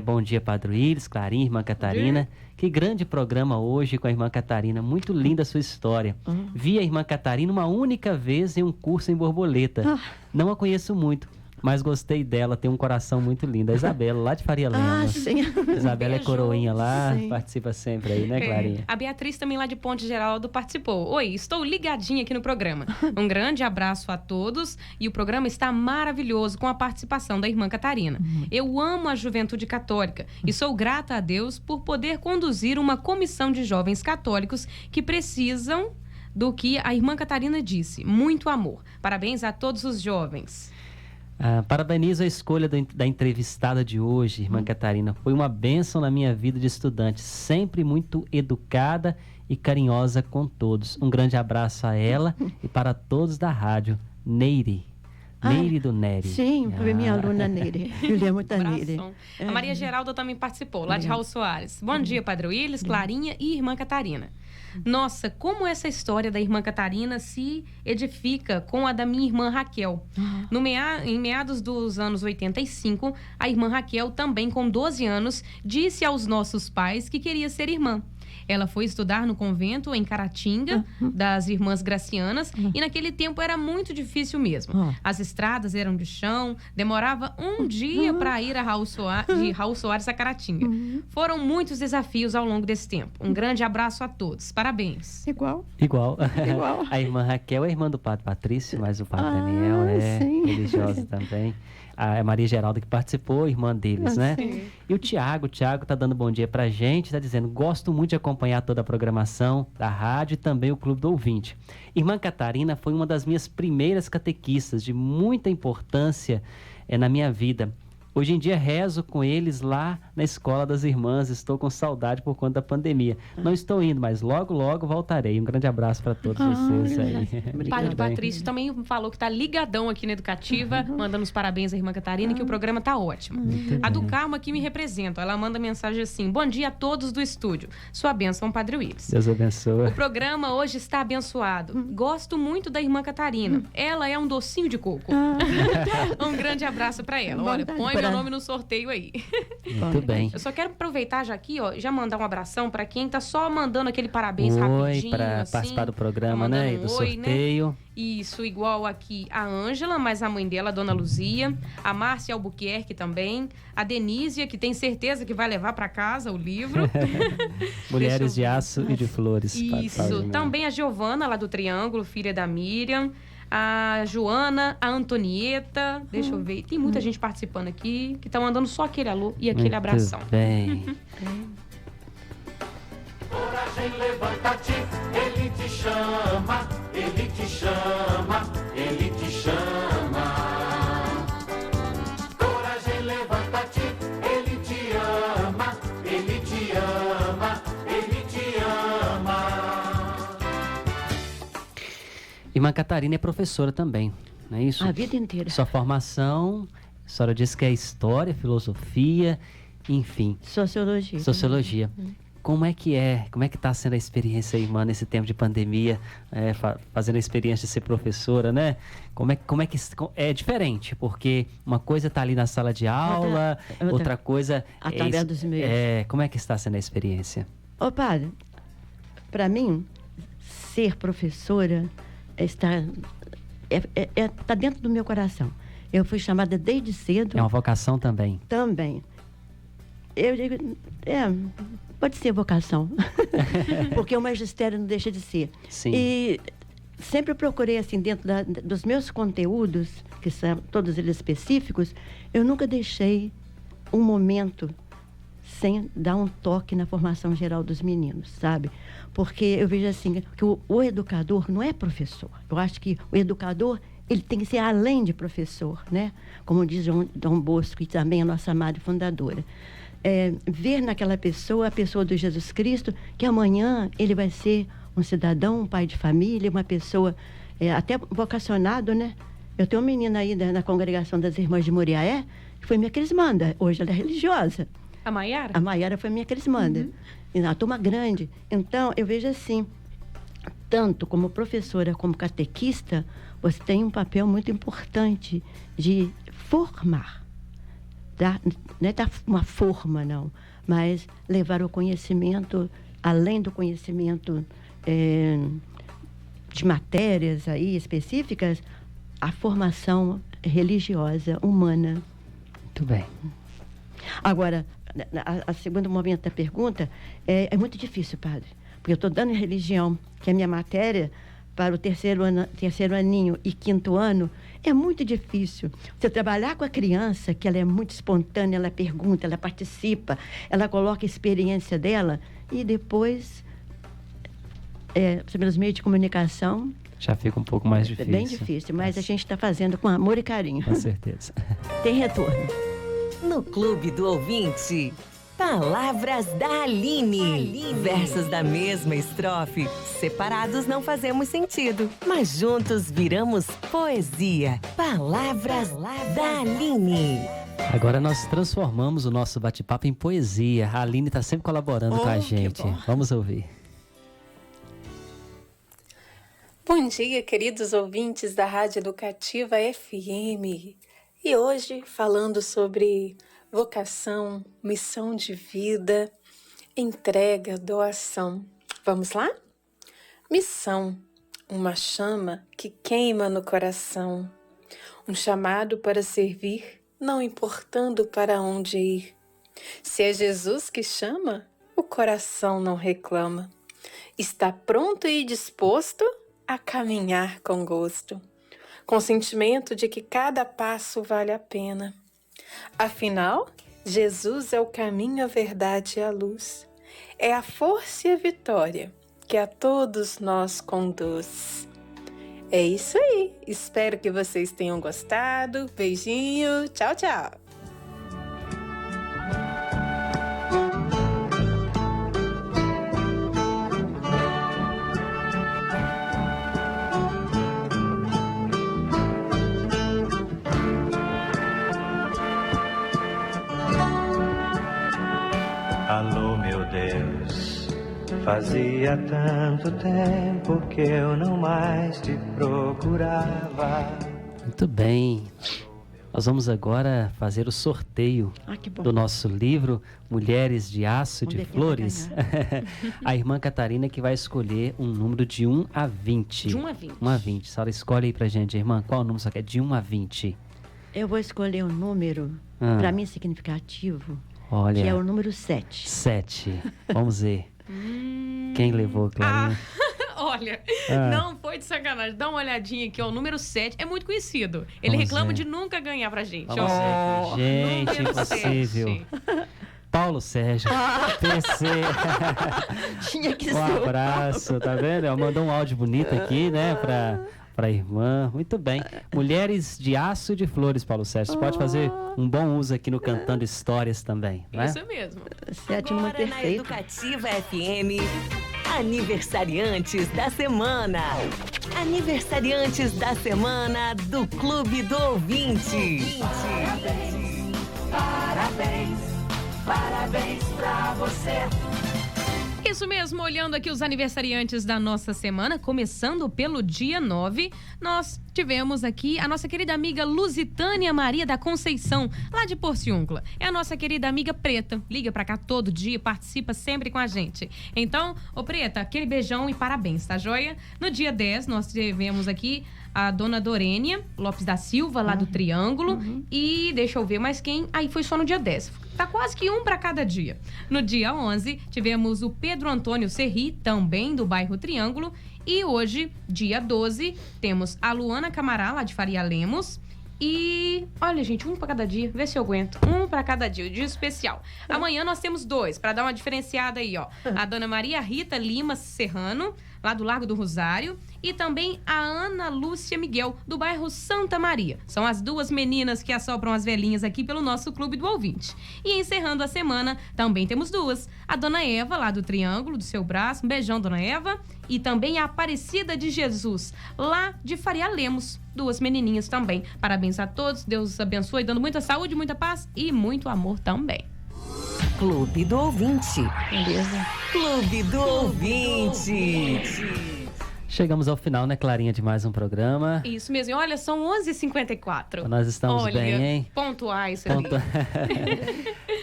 Bom dia, Padre Willis, Clarinha, irmã Catarina. Que grande programa hoje com a irmã Catarina, muito linda a sua história. Vi a irmã Catarina uma única vez em um curso em Borboleta. Não a conheço muito, mas gostei dela, tem um coração muito lindo. A Isabela, lá de Faria Lima. Sim. Isabela é coroinha lá, sim, participa sempre aí, né, Clarinha? A Beatriz também lá de Ponte Geraldo participou. Oi, estou ligadinha aqui no programa. Um grande abraço a todos e o programa está maravilhoso com a participação da irmã Catarina. Eu amo a juventude católica e sou grata a Deus por poder conduzir uma comissão de jovens católicos que precisam do que a irmã Catarina disse. Muito amor. Parabéns a todos os jovens. Parabenizo a escolha da entrevistada de hoje, irmã Catarina. Foi uma bênção na minha vida de estudante, sempre muito educada e carinhosa com todos. Um grande abraço a ela e para todos da rádio. Neire. Neire do Nery. Sim, foi minha aluna Neire. Julia Neire. A Maria Geralda também participou, lá de Raul Soares. Bom dia, Padre Willis, Clarinha e irmã Catarina. Nossa, como essa história da irmã Catarina se edifica com a da minha irmã Raquel. Em meados dos anos 85, a irmã Raquel, também com 12 anos, disse aos nossos pais que queria ser irmã. Ela foi estudar no convento em Caratinga, das Irmãs Gracianas, e naquele tempo era muito difícil mesmo. As estradas eram de chão, demorava um dia para ir de Raul Soares a Caratinga. Foram muitos desafios ao longo desse tempo. Um grande abraço a todos. Parabéns. Igual. A irmã Raquel é irmã do Padre Patrício, mas o Padre Daniel é religiosa também. A Maria Geralda que participou, irmã deles, né? Sim. E o Tiago tá dando bom dia pra gente, tá dizendo, gosto muito de acompanhar toda a programação da rádio e também o Clube do Ouvinte. Irmã Catarina foi uma das minhas primeiras catequistas, de muita importância na minha vida. Hoje em dia rezo com eles lá na Escola das Irmãs, estou com saudade por conta da pandemia. Não estou indo, mas logo, logo voltarei. Um grande abraço para todos vocês aí. O Padre Patrício também falou que está ligadão aqui na Educativa, mandando os parabéns à irmã Catarina, que o programa está ótimo. A do Carmo aqui me representa, ela manda mensagem assim, bom dia a todos do estúdio, sua bênção, Padre Willis. Deus abençoe. O programa hoje está abençoado. Gosto muito da irmã Catarina, ela é um docinho de coco. Um grande abraço para ela. Olha, põe meu nome no sorteio aí. Muito bem. Eu só quero aproveitar já aqui, ó, já mandar um abração para quem tá só mandando aquele parabéns rapidinho. Para assim, participar do programa, né? E do sorteio. Né? Isso, igual aqui a Ângela, mas a mãe dela, a Dona Luzia, a Márcia Albuquerque também, a Denísia, que tem certeza que vai levar para casa o livro. Mulheres de Aço e de Flores. Isso, também a Giovana, lá do Triângulo, filha da Miriam. A Joana, a Antonieta, deixa eu ver, tem muita gente participando aqui, que tá mandando só aquele alô e aquele abração. Bem. Coragem, levanta-te, ele te chama, ele te chama, ele te chama. Coragem, levanta-te, ele te ama, ele te ama, ele te ama. Irmã Catarina é professora também, não é isso? A vida inteira. Sua formação, a senhora disse que é história, filosofia, enfim. Sociologia. Sociologia. Como é que está sendo a experiência, irmã, nesse tempo de pandemia, fazendo a experiência de ser professora, né? Como é que é diferente? Porque uma coisa está ali na sala de aula, outra coisa através dos meios. Como é que está sendo a experiência? Ô, padre, para mim, ser professora está dentro do meu coração. Eu fui chamada desde cedo. É uma vocação também? Também. Eu digo, pode ser vocação. Porque o magistério não deixa de ser. Sim. E sempre procurei, assim, dentro dos meus conteúdos, que são todos eles específicos, eu nunca deixei um momento sem dar um toque na formação geral dos meninos, sabe? Porque eu vejo assim, que o educador não é professor. Eu acho que o educador, ele tem que ser além de professor, né? Como diz Dom Bosco, e também a nossa madre fundadora. Ver naquela pessoa, a pessoa do Jesus Cristo, que amanhã ele vai ser um cidadão, um pai de família, uma pessoa até vocacionado, né? Eu tenho uma menina aí na congregação das Irmãs de Moriaé, que foi minha crismanda. Hoje ela é religiosa. A Maiara? A Maiara foi minha crismanda. E na turma grande. Então, eu vejo assim, tanto como professora como catequista, você tem um papel muito importante de formar. Não é dar uma forma, não, mas levar o conhecimento, além do conhecimento de matérias aí específicas, a formação religiosa, humana. Muito bem. Agora, a segundo momento da pergunta, é muito difícil, padre, porque eu estou dando religião, que é a minha matéria, para o terceiro aninho e quinto ano, é muito difícil. Você trabalhar com a criança, que ela é muito espontânea, ela pergunta, ela participa, ela coloca a experiência dela, e depois, pelos meios de comunicação... Já fica um pouco mais difícil. Bem difícil, mas a gente está fazendo com amor e carinho. Com certeza. Tem retorno. No Clube do Ouvinte, palavras da Aline. Versos da mesma estrofe, separados não fazemos sentido, mas juntos viramos poesia. Palavras da Aline. Agora nós transformamos o nosso bate-papo em poesia. A Aline está sempre colaborando com a gente. Vamos ouvir. Bom dia, queridos ouvintes da Rádio Educativa FM. E hoje, falando sobre vocação, missão de vida, entrega, doação. Vamos lá? Missão, uma chama que queima no coração. Um chamado para servir, não importando para onde ir. Se é Jesus que chama, o coração não reclama. Está pronto e disposto a caminhar com gosto, com sentimento de que cada passo vale a pena. Afinal, Jesus é o caminho, a verdade e a luz. É a força e a vitória que a todos nós conduz. É isso aí. Espero que vocês tenham gostado. Beijinho. Tchau, tchau. Alô, meu Deus, fazia tanto tempo que eu não mais te procurava. Muito bem. Nós vamos agora fazer o sorteio do nosso livro Mulheres de Aço de Flores. A irmã Catarina que vai escolher um número de 1 a 20. De 1 a 20. 1 a 20. A senhora escolhe aí pra gente, irmã. Qual o número você quer? De 1 a 20. Eu vou escolher um número, para mim, significativo. Olha, que é o número 7. 7. Vamos ver. Quem levou, Clarinha? Olha, não foi de sacanagem. Dá uma olhadinha aqui, ó. O número 7 é muito conhecido. Ele reclama de nunca ganhar pra gente. Gente, impossível. Paulo Sérgio. PC. Tinha que ser. Um abraço, tá vendo? Ela mandou um áudio bonito aqui, né, pra irmã. Muito bem. Mulheres de Aço e de Flores, Paulo Sérgio. Você pode fazer um bom uso aqui no Cantando Histórias também, né? Isso mesmo. Sétima Agora na perfeita. Educativa FM, aniversariantes da semana. Aniversariantes da semana do Clube do Ouvinte. Parabéns, parabéns pra você. Isso mesmo, olhando aqui os aniversariantes da nossa semana, começando pelo dia 9, nós tivemos aqui a nossa querida amiga Lusitânia Maria da Conceição, lá de Porciúncula. É a nossa querida amiga Preta, liga pra cá todo dia, participa sempre com a gente. Então, ô Preta, aquele beijão e parabéns, tá joia? No dia 10, nós tivemos aqui a dona Dorênia Lopes da Silva, lá do Triângulo, e deixa eu ver mais quem, aí foi só no dia 10. Tá quase que um para cada dia. No dia 11, tivemos o Pedro Antônio Serri, também do bairro Triângulo. E hoje, dia 12, temos a Luana Camará, lá de Faria Lemos. E, olha, gente, um para cada dia. Vê se eu aguento. Um para cada dia, o dia especial. Amanhã nós temos 2, para dar uma diferenciada aí, ó. A dona Maria Rita Lima Serrano, lá do Largo do Rosário. E também a Ana Lúcia Miguel, do bairro Santa Maria. São as 2 meninas que assopram as velhinhas aqui pelo nosso Clube do Ouvinte. E encerrando a semana, também temos 2. A dona Eva, lá do Triângulo, do Seu Braço. Um beijão, dona Eva. E também a Aparecida de Jesus, lá de Faria Lemos. 2 menininhas também. Parabéns a todos. Deus abençoe, dando muita saúde, muita paz e muito amor também. Clube do Ouvinte. Beleza. Clube do Ouvinte. Chegamos ao final, né, Clarinha, de mais um programa. Isso mesmo. E olha, são 11h54. Nós estamos olha, bem, hein? Pontuais. Ali.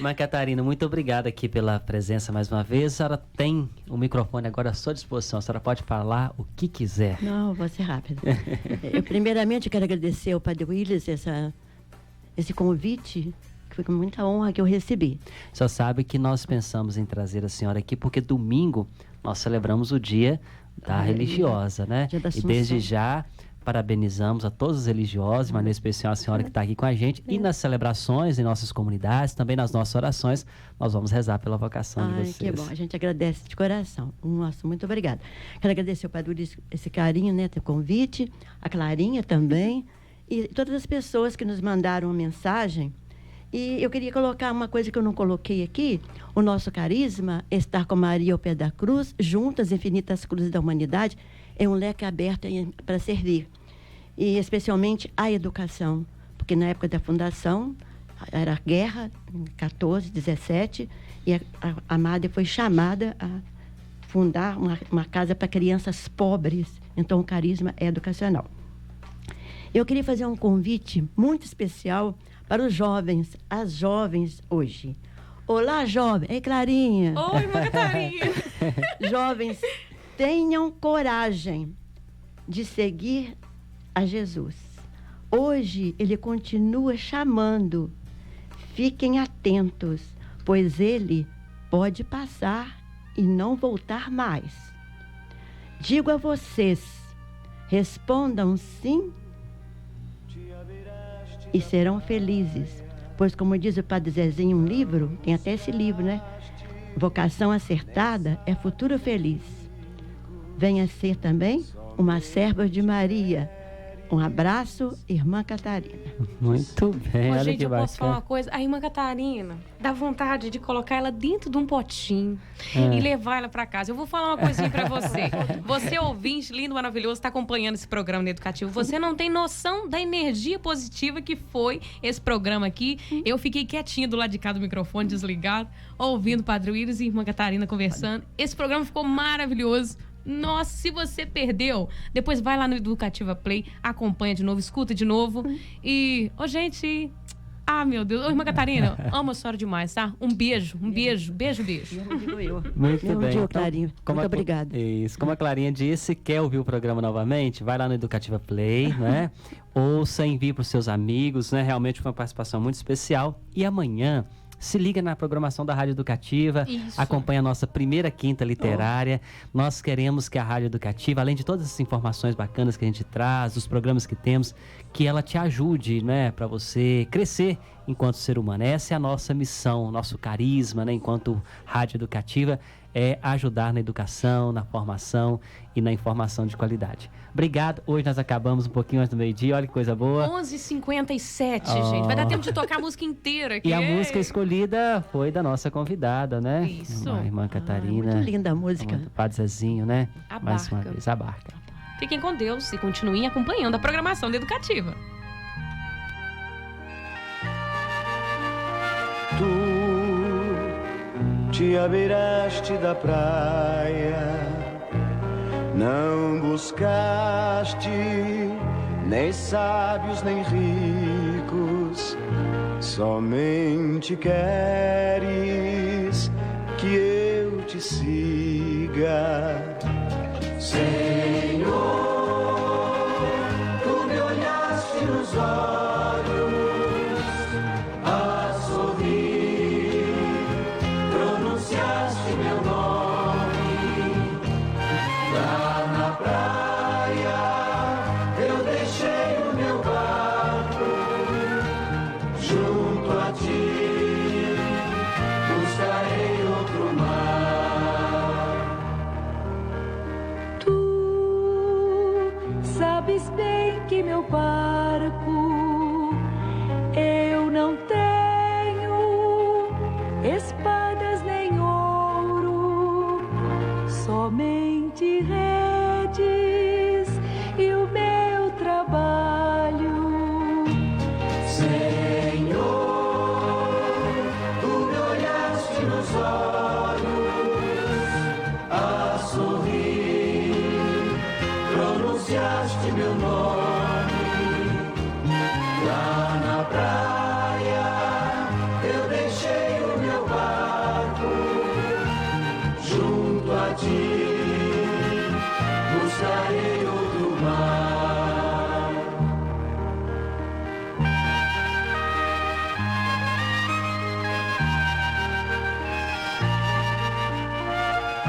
Mãe Catarina, muito obrigado aqui pela presença mais uma vez. A senhora tem o microfone agora à sua disposição. A senhora pode falar o que quiser. Não, vou ser rápida. Eu, primeiramente, quero agradecer ao Padre Willis esse convite, que foi com muita honra que eu recebi. Só sabe que nós pensamos em trazer a senhora aqui, porque domingo nós celebramos o dia da religiosa, né? Dia da E desde já parabenizamos a todos os religiosos, de maneira especial a senhora que está aqui com a gente. E nas celebrações, em nossas comunidades, também nas nossas orações, nós vamos rezar pela vocação de vocês. Que bom, a gente agradece de coração. Nossa, muito obrigada. Quero agradecer ao Padre Luiz esse carinho, né, teu convite, a Clarinha também, e todas as pessoas que nos mandaram uma mensagem. E eu queria colocar uma coisa que eu não coloquei aqui. O nosso carisma, estar com Maria ao pé da cruz, junto às infinitas cruzes da humanidade, é um leque aberto para servir. E especialmente a educação. Porque na época da fundação, era a guerra, em 14, 17, e a Madre foi chamada a fundar uma casa para crianças pobres. Então, o carisma é educacional. Eu queria fazer um convite muito especial para os jovens, as jovens hoje. Olá, jovem. Ei, Clarinha. Oi, irmã Catarina. Jovens, tenham coragem de seguir a Jesus. Hoje, ele continua chamando. Fiquem atentos, pois ele pode passar e não voltar mais. Digo a vocês, respondam sim e serão felizes. Pois, como diz o Padre Zezinho, um livro, tem até esse livro, né? Vocação acertada é futuro feliz. Venha ser também uma serva de Maria. Um abraço, irmã Catarina. Muito bem, olha gente, que eu bacana. posso falar uma coisa? A irmã Catarina dá vontade de colocar ela dentro de um potinho e levar ela para casa. Eu vou falar uma coisinha para você. Você, ouvinte lindo, maravilhoso, está acompanhando esse programa educativo. Você não tem noção da energia positiva que foi esse programa aqui. Eu fiquei quietinha do lado de cá do microfone, desligado, ouvindo o Padre Willis e a irmã Catarina conversando. Esse programa ficou maravilhoso. Nossa, se você perdeu, depois vai lá no Educativa Play, acompanha de novo, escuta de novo. E, gente, meu Deus. Ô, irmã Catarina, amo a senhora demais, tá? Um beijo, beijo. Muito bem. Dia, Clarinha. Muito obrigada. Isso, como a Clarinha disse, quer ouvir o programa novamente? Vai lá no Educativa Play, né? Ouça, envie para os seus amigos, né? Realmente foi uma participação muito especial. E amanhã, se liga na programação da Rádio Educativa, acompanha a nossa primeira quinta literária. Nós queremos que a Rádio Educativa, além de todas essas informações bacanas que a gente traz, os programas que temos, que ela te ajude, né, para você crescer enquanto ser humano. Essa é a nossa missão, nosso carisma, né, enquanto Rádio Educativa, é ajudar na educação, na formação e na informação de qualidade. Obrigado. Hoje nós acabamos um pouquinho antes do meio-dia. Olha que coisa boa. 11h57, gente. Vai dar tempo de tocar a música inteira aqui. E a música escolhida foi da nossa convidada, né? Isso. A irmã Catarina. Muito linda a música. Padre Zezinho, né? A Mais Barca. uma vez, a Barca. Fiquem com Deus e continuem acompanhando a programação da Educativa. Tu te abeiraste da praia, não buscaste nem sábios nem ricos, somente queres que eu te siga. Senhor, tu me olhaste nos olhos a sorrir, pronunciaste meu nome. Lá na praia eu deixei o meu barco junto a ti, buscarei outro mar. Tu sabes bem que meu barco eu não tenho espadas nem ouro, somente redes e o meu trabalho. Senhor, tu me olhaste nos olhos a sorrir, pronunciaste meu nome. Lá na praia eu deixei o meu barco junto a ti, buscarei outro mar.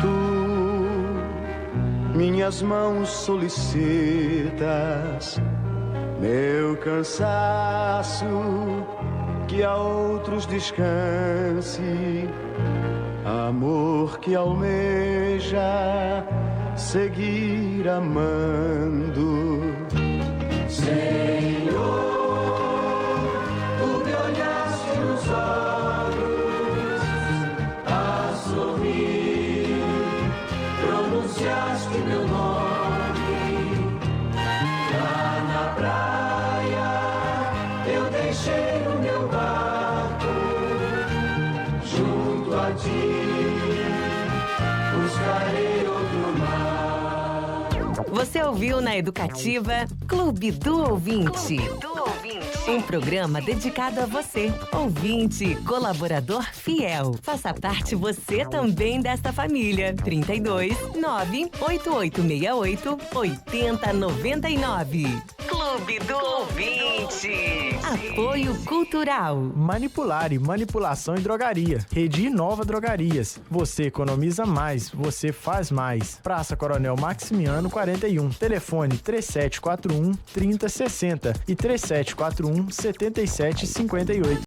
Tu minhas mãos solicitas, meu cansaço que a outros descanse, amor que almeja seguir amando. Senhor, tu me olhaste nos olhos a sorrir, pronunciaste meu nome. Lá na praia eu deixei o meu barco junto a ti, buscarei outro mar. Você ouviu na Educativa Clube do Ouvinte. Um programa dedicado a você, ouvinte, colaborador fiel. Faça parte você também desta família. 32 98868 8099. Clube do Ouvinte. Apoio Cultural. Manipular e Manipulação em Drogaria. Rede Nova Drogarias. Você economiza mais, você faz mais. Praça Coronel Maximiano 41. Telefone 3741 3060 e 3741 7758.